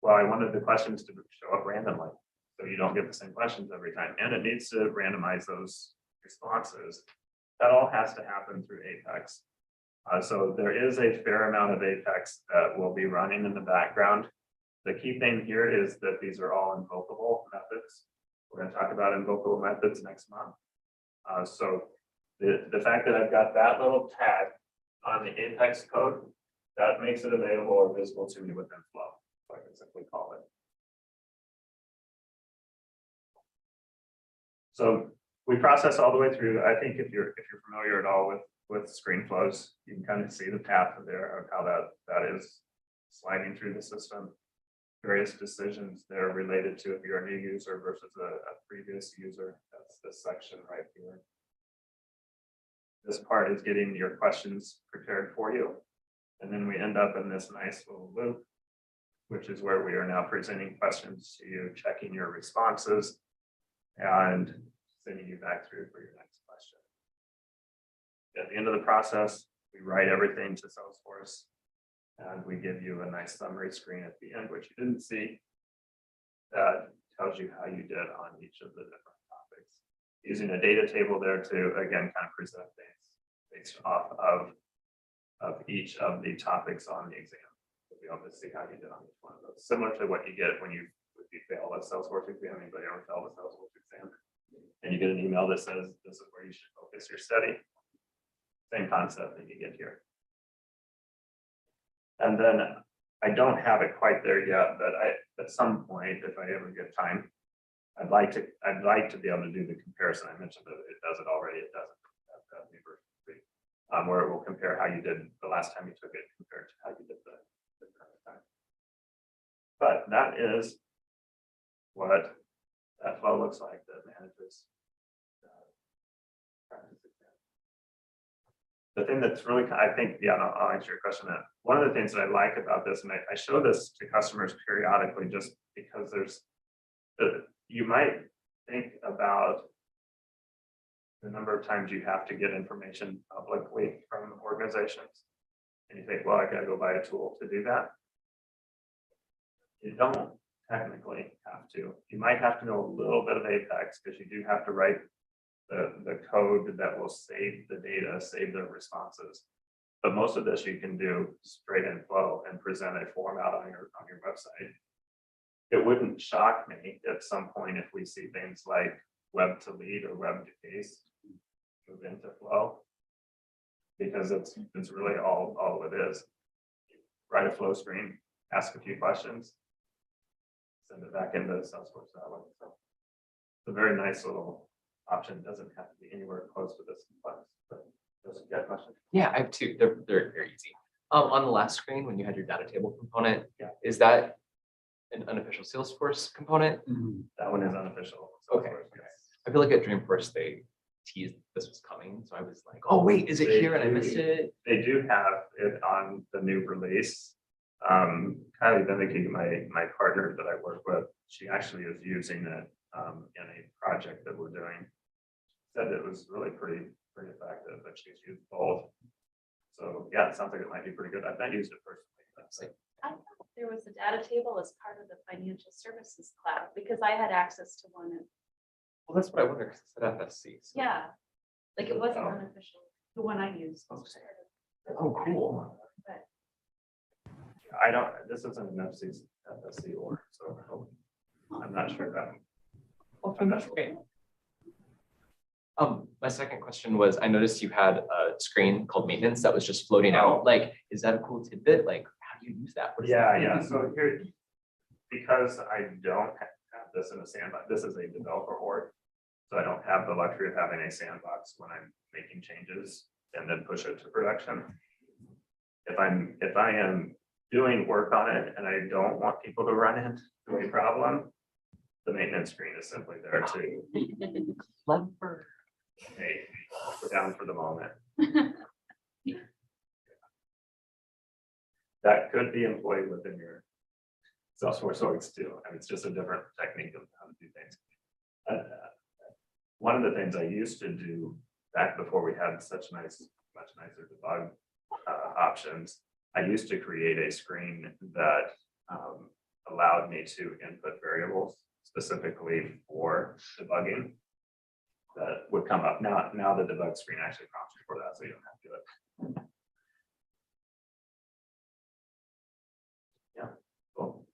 well, I wanted the questions to show up randomly, so you don't get the same questions every time, and it needs to randomize those responses. That all has to happen through Apex. So there is a fair amount of Apex that will be running in the background. The key thing here is that these are all invocable methods. We're going to talk about invocable methods next month. So the fact that I've got that little tag on the Apex code, that makes it available or visible to me within Flow, so I can simply call it. So we process all the way through. I think if you're familiar at all with screen flows, you can kind of see the path there of how that is sliding through the system. Various decisions there related to if you're a new user versus a previous user. That's this section right here. This part is getting your questions prepared for you. And then we end up in this nice little loop, which is where we are now presenting questions to you, checking your responses, and sending you back through for your next question. At the end of the process, we write everything to Salesforce, and we give you a nice summary screen at the end, which you didn't see, that tells you how you did on each of the different topics. Using a data table there to, again, kind of present things based off of each of the topics on the exam. You'll be able to see how you did on each one of those. Similar to what you get if you fail a Salesforce exam. Anybody ever failed a Salesforce exam? And you get an email that says, this is where you should focus your study. Same concept that you get here. And then I don't have it quite there yet, but at some point, if I ever get time, I'd like to be able to do the comparison. I mentioned that it does it already. It doesn't. Where it will compare how you did the last time you took it compared to how you did the current time. But that is what that flow looks like that manages practice exam. The thing that's really, I think, yeah, I'll answer your question. That one of the things that I like about this, and I show this to customers periodically, just because you might think about the number of times you have to get information publicly from organizations. And you think, well, I gotta go buy a tool to do that. You don't technically have to. You might have to know a little bit of Apex, because you do have to write the code that will save the data, save the responses. But most of this you can do straight in Flow and present a format on your website. It wouldn't shock me at some point if we see things like web to lead or web to case move into Flow, because it's really all it is. Write a Flow screen, ask a few questions, send it back into Salesforce that way. So it's a very nice little option. It doesn't have to be anywhere close to this complex. But does it get a question? Yeah, I have two. They're very easy. On the last screen, when you had your data table component, Yeah. Is that an unofficial Salesforce component? That one is unofficial. Okay. Salesforce, yes. I feel like at Dreamforce they teased this was coming, so I was like, oh wait, is it here? And I missed it. They do have it on the new release. Kylie Beneke, my partner that I work with, she actually is using it in a project that we're doing. Said it was really pretty effective, but she's used both. So yeah, it sounds like it might be pretty good. I've not used it personally. It's like I thought there was a data table as part of the financial services cloud because I had access to one. Well, that's what I wonder, because it's at FSC. So. Yeah, like it wasn't unofficial, the one I used. Oh, cool. I don't, this isn't an FSC org, so I'm not sure that. I'm not sure. My second question was, I noticed you had a screen called maintenance that was just floating out. Like, is that a cool tidbit? Like, how do you use that? What does that mean? Yeah, so here, because I don't have this in a sandbox, this is a developer org. So I don't have the luxury of having a sandbox when I'm making changes and then push it to production. If I am doing work on it and I don't want people to run into a problem, the maintenance screen is simply there to, Clever. hey, we're down for the moment. That could be employed within your Salesforce orgs too. I mean, it's just a different technique of how to do things. One of the things I used to do back before we had much nicer debug options, I used to create a screen that allowed me to input variables specifically for debugging that would come up. Now the debug screen actually prompts you for that, so you don't have to do it. Yeah, cool.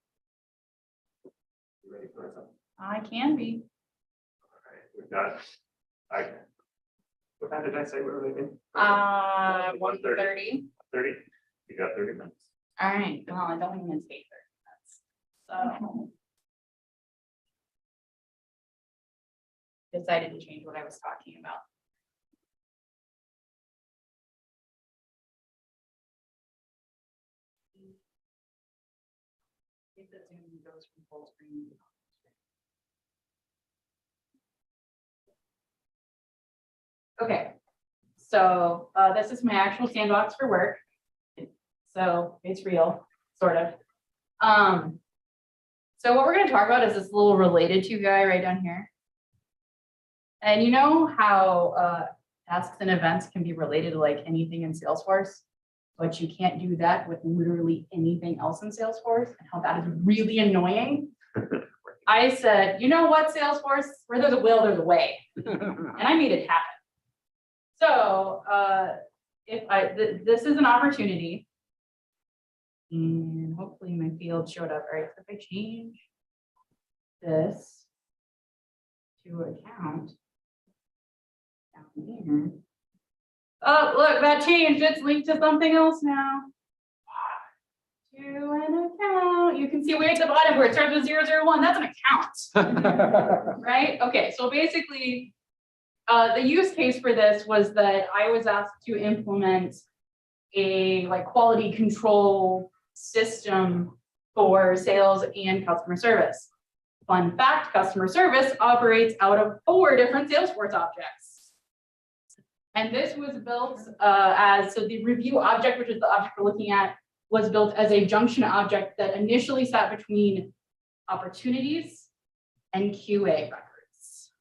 You ready for something? I can be. All right, we've got, what time did I say we were leaving? 1:30. 30? You got 30 minutes. All right, well, I don't even take 30 minutes. So. Decided to change what I was talking about. If the Zoom goes from full screen. Okay, so this is my actual sandbox for work. So it's real, sort of. So what we're going to talk about is this little related to guy right down here. And you know how tasks and events can be related to like anything in Salesforce, but you can't do that with literally anything else in Salesforce, and how that is really annoying. I said, you know what, Salesforce, where there's a will, there's a way. And I made it happen. So this is an opportunity. And hopefully my field showed up. All right, so if I change this to account down here. Oh, look, that changed. It's linked to something else now. To an account. You can see way at the bottom where it starts with 001. That's an account. Right? Okay, so basically, the use case for this was that I was asked to implement a quality control system for sales and customer service. Fun fact, customer service operates out of 4 different Salesforce objects. And this was built so the review object, which is the object we're looking at, was built as a junction object that initially sat between opportunities and QA records.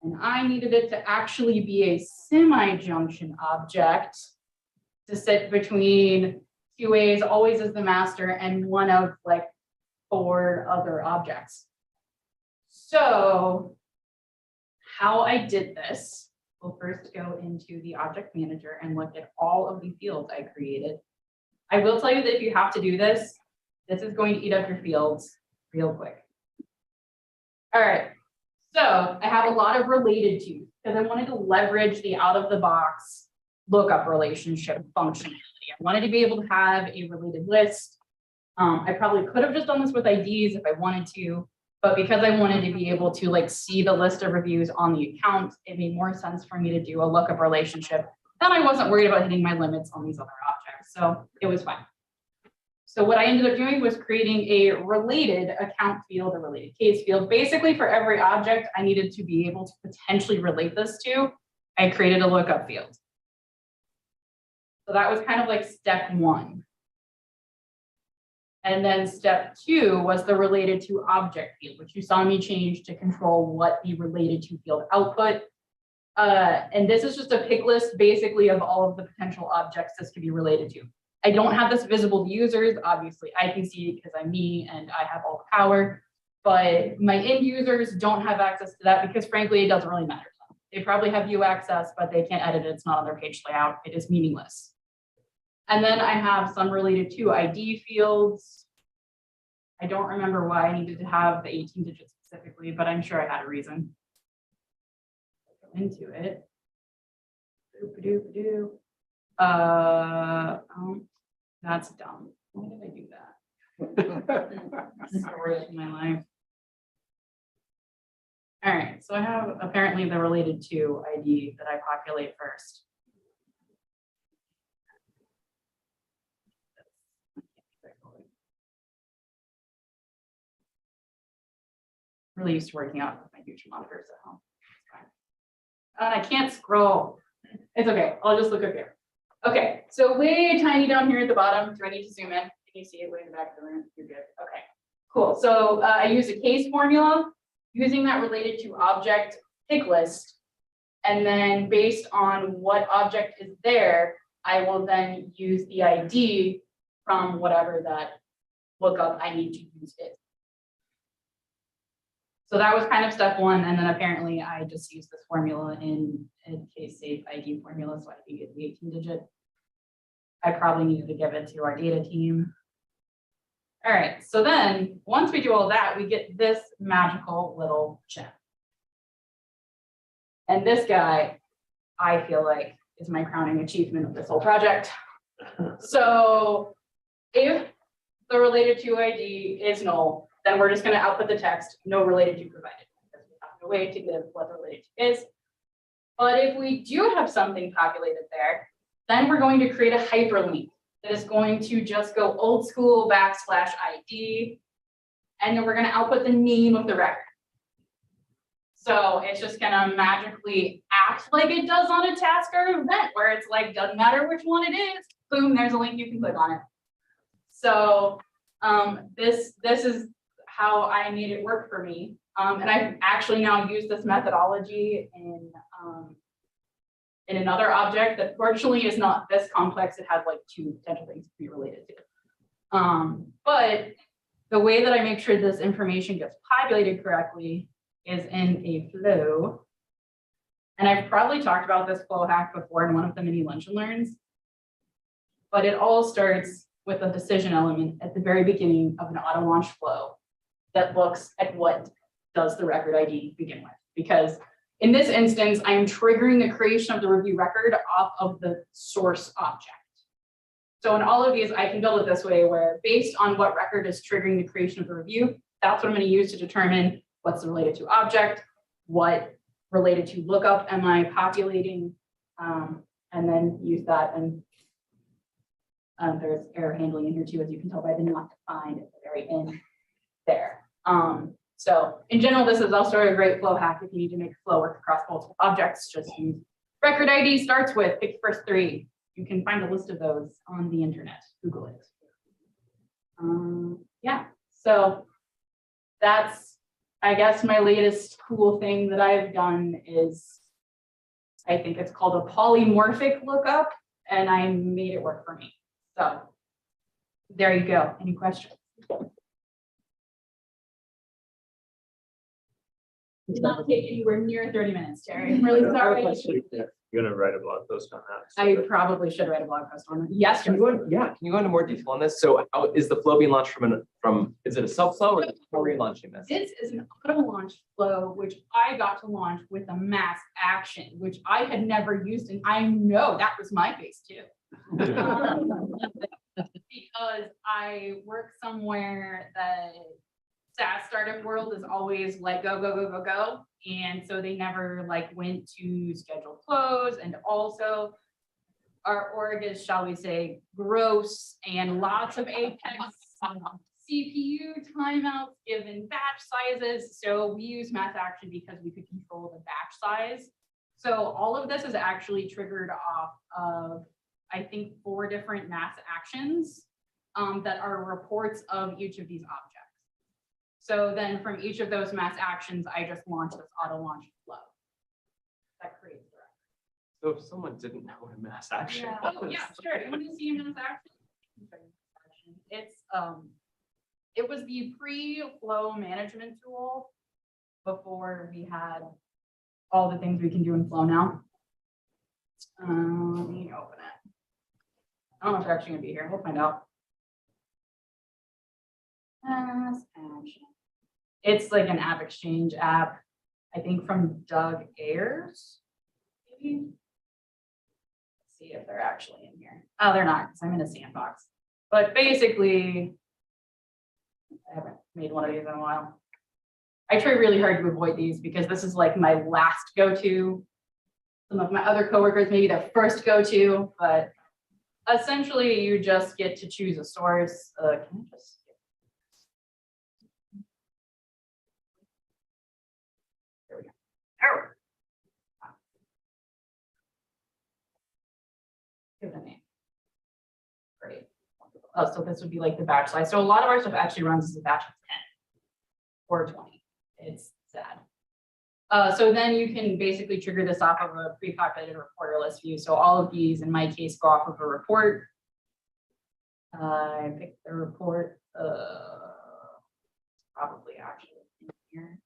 And I needed it to actually be a semi-junction object to sit between QAs, always as the master, and one of 4 other objects. So how I did this, we'll first go into the object manager and look at all of the fields I created. I will tell you that if you have to do this, this is going to eat up your fields real quick. All right, so I have a lot of related to because I wanted to leverage the out-of-the-box lookup relationship functionality. I wanted to be able to have a related list. I probably could have just done this with IDs if I wanted to, but because I wanted to be able to see the list of reviews on the account, it made more sense for me to do a lookup relationship. Then I wasn't worried about hitting my limits on these other objects, so it was fine. So what I ended up doing was creating a related account field, a related case field. Basically, for every object I needed to be able to potentially relate this to, I created a lookup field. So that was kind of step 1. And then step 2 was the related to object field, which you saw me change to control what the related to field output. And this is just a pick list basically of all of the potential objects this could be related to. I don't have this visible to users. Obviously, I can see it because I'm me and I have all the power. But my end users don't have access to that because frankly, it doesn't really matter to them. They probably have view access, but they can't edit it. It's not on their page layout. It is meaningless. And then I have some related to ID fields. I don't remember why I needed to have the 18 digits specifically, but I'm sure I had a reason. Go into it. That's dumb. Why did I do that? Story of my life. All right, so I have apparently the related to ID that I populate first. Really used to working out with my future monitors at home. I can't scroll. It's okay. I'll just look up here. Okay, so way tiny down here at the bottom. Do I need to zoom in? Can you see it way in the back of the room? You're good. Okay, cool. So I use a case formula using that related to object pick list. And then based on what object is there, I will then use the ID from whatever that lookup I need to use it. So that was kind of step one. And then apparently I just used this formula in case safe ID formula so I could get the 18 digit. I probably needed to give it to our data team. All right, so then once we do all that, we get this magical little gem. And this guy, I feel like, is my crowning achievement of this whole project. So if the related to ID is null, then we're just going to output the text, no related to provided, because we have no way to give what the related to is. But if we do have something populated there, then we're going to create a hyperlink that is going to just go old school \ID, and then we're going to output the name of the record. So it's just going to magically act like it does on a task or event, where it's like, doesn't matter which one it is, boom, there's a link, you can click on it. So this is how I made it work for me. And I've actually now used this methodology in another object that fortunately is not this complex. It has like 2 potential things to be related to. But the way that I make sure this information gets populated correctly is in a flow. And I've probably talked about this flow hack before in one of the mini lunch and learns. But it all starts with a decision element at the very beginning of an auto launch flow that looks at what does the record ID begin with. Because in this instance, I'm triggering the creation of the review record off of the source object. So in all of these, I can build it this way where based on what record is triggering the creation of the review, that's what I'm going to use to determine what's the related to object, what related to lookup am I populating, and then use that. And there's error handling in here too, as you can tell by the not defined at the very end there. So in general, this is also a great flow hack if you need to make a flow work across multiple objects. Just use record ID starts with, pick the first 3. You can find a list of those on the internet. Google it. Yeah, so that's, I guess, my latest cool thing that I've done is, I think it's called a polymorphic lookup, and I made it work for me. So there you go. Any questions? Did not take anywhere near 30 minutes, Terry. I'm really sorry. You're gonna write a blog post on that. I probably should write a blog post on it. Yes. Can you go into more detail on this? So how is the flow being launched from is it a sub flow or how are you launching this? This is an auto launch flow, which I got to launch with a mass action, which I had never used. And I know that was my face too. Because I work somewhere that SaaS startup world is always like go, go, go, go, go. And so they never like went to schedule close. And also our org is, shall we say, gross and lots of Apex CPU timeouts given batch sizes. So we use mass action because we could control the batch size. So all of this is actually triggered off of, I think, 4 different mass actions that are reports of each of these objects. So then from each of those mass actions, I just launch this auto launch flow that creates the record. So if someone didn't know what a mass action Yeah. was. Oh, yeah, sure. You want to see a mass action? It's, it was the pre-flow management tool before we had all the things we can do in Flow now. Let me open it. I don't know if they're actually gonna be here. We'll find out. It's like an app exchange app, I think from Doug Ayers. Maybe. Let's see if they're actually in here. Oh, they're not, because I'm in a sandbox. But basically, I haven't made one of these in a while. I try really hard to avoid these because this is like my last go-to. Some of my other coworkers, maybe their first go-to, but essentially you just get to choose a source. Can I just? There we go. Error. Give it a name. Great. Oh, so this would be like the batch size. So a lot of our stuff actually runs as a batch of 10 or 20. It's sad. So then you can basically trigger this off of a pre-populated reporter list view. So all of these, in my case, go off of a report. I picked the report, probably actually in here.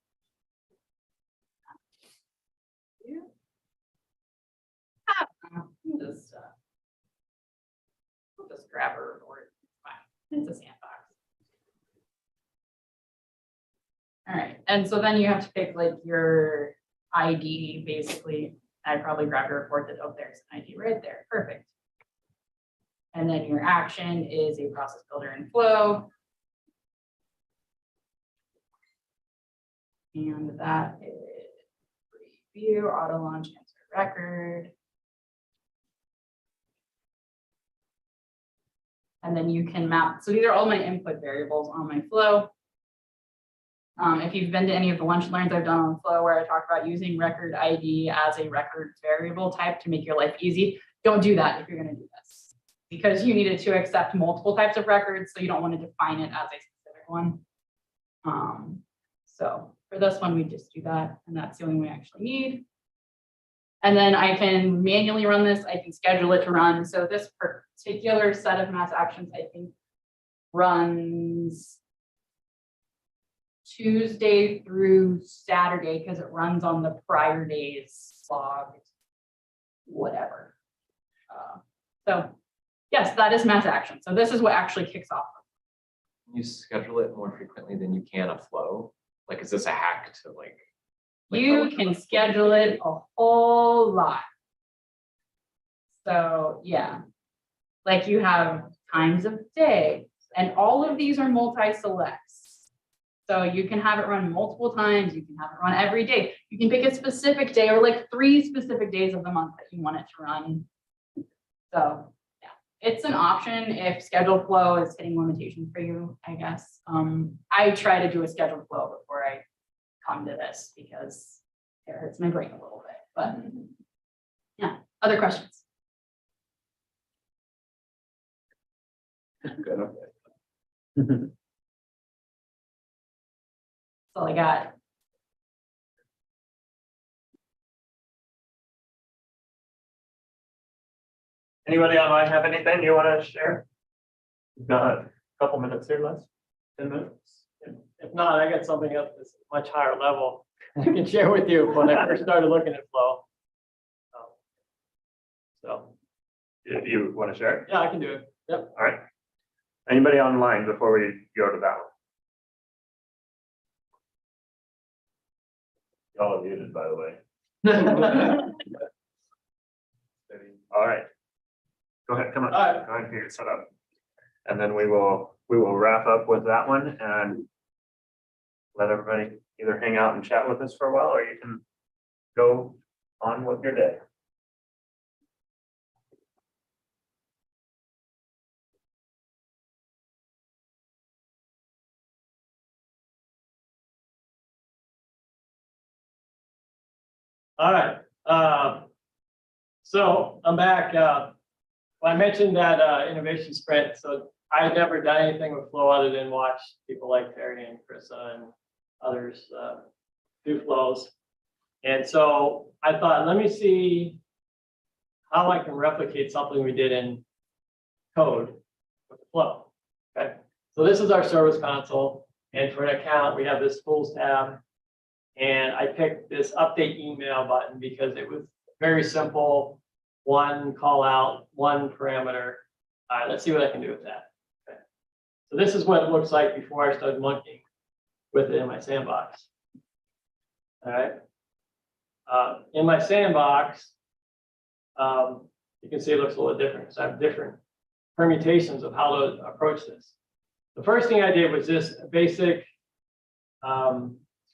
We'll just grab a report. It's fine. It's a sandbox. All right, and so then you have to pick like your ID, basically. I'd probably grab a report that, oh, there's an ID right there, perfect. And then your action is a process builder in Flow. And that is preview, auto launch, insert record. And then you can map, so these are all my input variables on my Flow. If you've been to any of the lunch learns I've done on Flow where I talk about using record ID as a record variable type to make your life easy, don't do that if you're going to do this, because you needed to accept multiple types of records, so you don't want to define it as a specific one. So for this one, we just do that, and that's the only one we actually need. And then I can manually run this. I can schedule it to run. So this particular set of mass actions, I think, runs Tuesday through Saturday because it runs on the prior day's log, whatever. So yes, that is mass action. So this is what actually kicks off. You schedule it more frequently than you can a Flow? Like, is this a hack to like You can schedule it a whole lot. So yeah, like you have times of day, and all of these are multi-selects. So you can have it run multiple times. You can have it run every day. You can pick a specific day or like 3 specific days of the month that you want it to run. So yeah, it's an option if scheduled flow is hitting limitations for you, I guess. I try to do a scheduled flow before I come to this because it hurts my brain a little bit. But yeah, other questions? Good. That's all I got. Anybody online have anything you want to share? We've got a couple minutes here, Les. 10 minutes. If not, I got something else that's much higher level I can share with you when I first started looking at Flow. So, If you want to share. yeah, I can do it. Yep. All right. Anybody online before we go to that one? Y'all are muted, by the way. All right. Go ahead, come on. All right. Go ahead and get it set up. And then we will wrap up with that one and let everybody either hang out and chat with us for a while, or you can go on with your day. All right. So I'm back. Well, I mentioned that innovation sprint. So I had never done anything with Flow other than watch people like Terry and Krissa and others do flows. And so I thought, let me see how I can replicate something we did in code with flow. Okay, so this is our service console, and for an account, we have this tools tab. And I picked this update email button because it was very simple, one call out, one parameter. All right, let's see what I can do with that. Okay. So this is what it looks like before I started monkeying with it in my sandbox. All right. In my sandbox, you can see it looks a little different because I have different permutations of how to approach this. The first thing I did was just a basic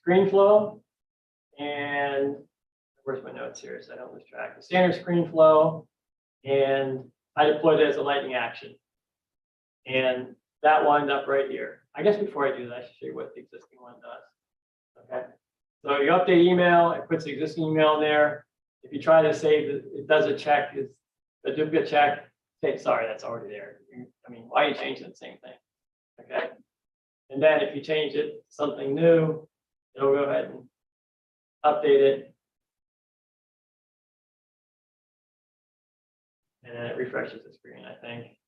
screen flow, and where's my notes here so I don't lose track. The standard screen flow, and I deployed it as a lightning action. And that wound up right here. I guess before I do that, I should show you what the existing one does. Okay. So you update email, it puts the existing email in there. If you try to save it, it does a check, it's a duplicate check. Say, sorry, that's already there. I mean, why are you changing the same thing? Okay. And then if you change it to something new, it'll go ahead and update it. And then it refreshes the screen, I think.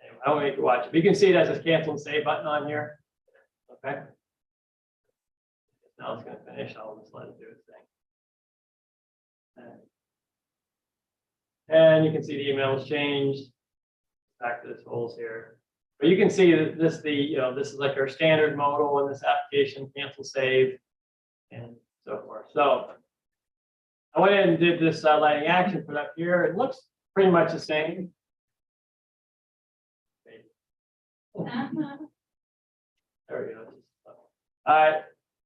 Anyway, I won't make you watch it. But you can see it has this cancel and save button on here. Okay. Now it's going to finish. I'll just let it do its thing. And you can see the email was changed. Back to the tools here. But you can see that this this is like our standard modal in this application, cancel save, and so forth. So I went ahead and did this lightning action put up here. It looks pretty much the same. There we go.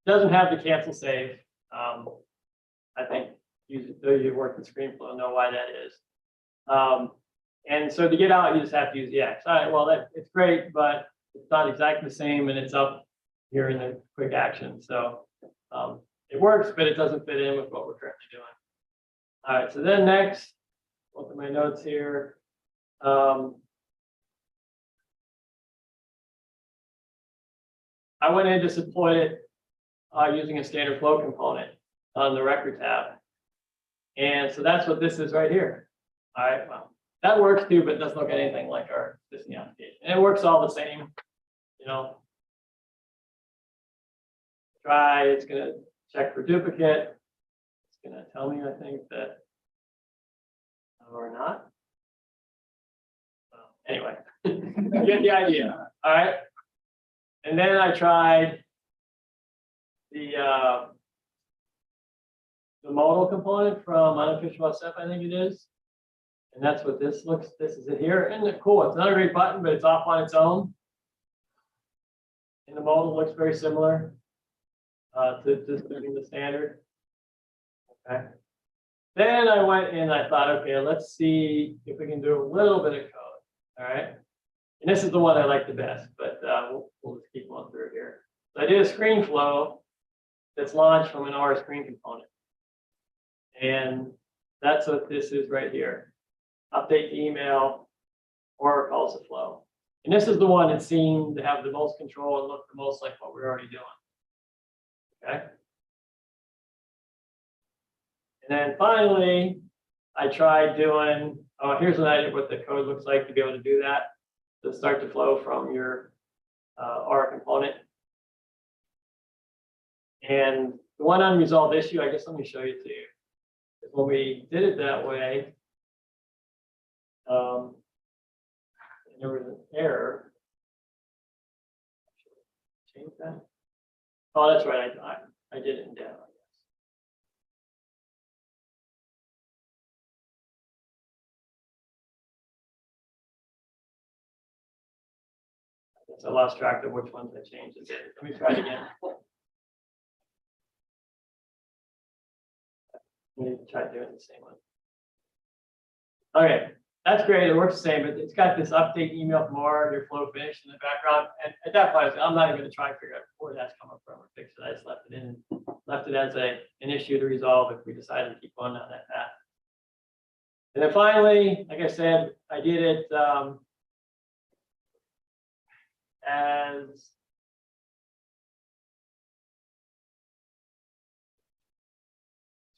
Doesn't have the cancel save. I think those who work with ScreenFlow know why that is. And so to get out, you just have to use the X. All right, well, it's great, but it's not exactly the same, and it's up here in the quick action. So it works, but it doesn't fit in with what we're currently doing. All right, so then next, look at my notes here. I went in and just deployed it using a standard flow component on the record tab. And so that's what this is right here. All right, well, that works too, but it doesn't look anything like our existing application. And it works all the same, Try, it's going to check for duplicate. It's going to tell me, I think, that or not. Anyway, you get the idea. All right. And then I tried the modal component from unofficial SF, I think it is. And that's what this is it here. Isn't it cool? It's not a great button, but it's off on its own. And the modal looks very similar to just doing the standard. Okay. Then I went and I thought, okay, let's see if we can do a little bit of code. All right. And this is the one I like the best, but we'll just keep going through here. So I did a screen flow that's launched from an R screen component. And that's what this is right here. Update the email or calls the flow. And this is the one that seemed to have the most control and look the most like what we're already doing. Okay. And then finally, I tried doing, here's what the code looks like to be able to do that. To start to flow from your R component. And the one unresolved issue, I guess let me show you to you. When we did it that way, there was an error. Change that. Oh, that's right. I did it in demo. I lost track of which ones I changed. Let me try it again. Let me try doing the same one. Okay, that's great. It works the same, but it's got this update email from your flow finish in the background. And at that point, I'm not even going to try and figure out where that's coming from or fix it. I just left it as an issue to resolve if we decide to keep going down that path. And then finally, like I said, I did it as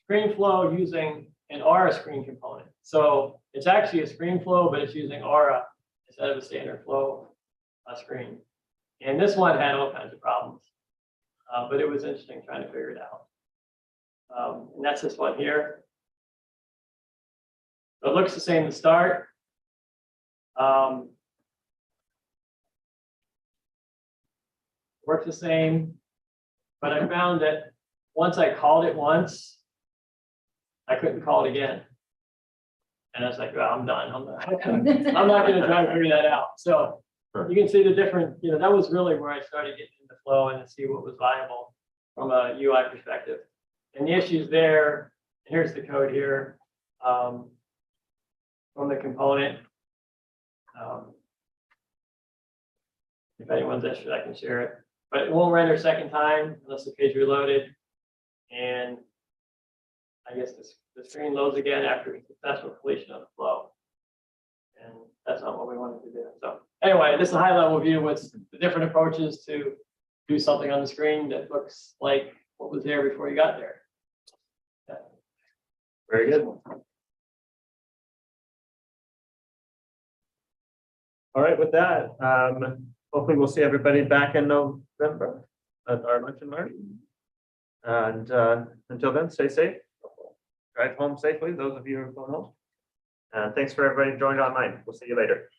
screen flow using an Aura screen component. So it's actually a screen flow, but it's using Aura instead of a standard flow screen. And this one had all kinds of problems, but it was interesting trying to figure it out. And that's this one here. So it looks the same to start. Works the same, but I found that once I called it once, I couldn't call it again. And I was like, well, I'm done. I'm not going to try to figure that out. So you can see the different, that was really where I started getting into flow and to see what was viable from a UI perspective. And the issues there, here's the code here from the component. If anyone's interested, I can share it. But it won't render a second time unless the page reloaded. And I guess the screen loads again after successful completion of the flow. And that's not what we wanted to do. So anyway, this is a high level view. What's the different approaches to do something on the screen that looks like what was there before you got there. Yeah. Very good. All right, with that, hopefully we'll see everybody back in November at our lunch and learn. And until then, stay safe. Drive home safely, those of you who are going home. And thanks for everybody who joined online. We'll see you later.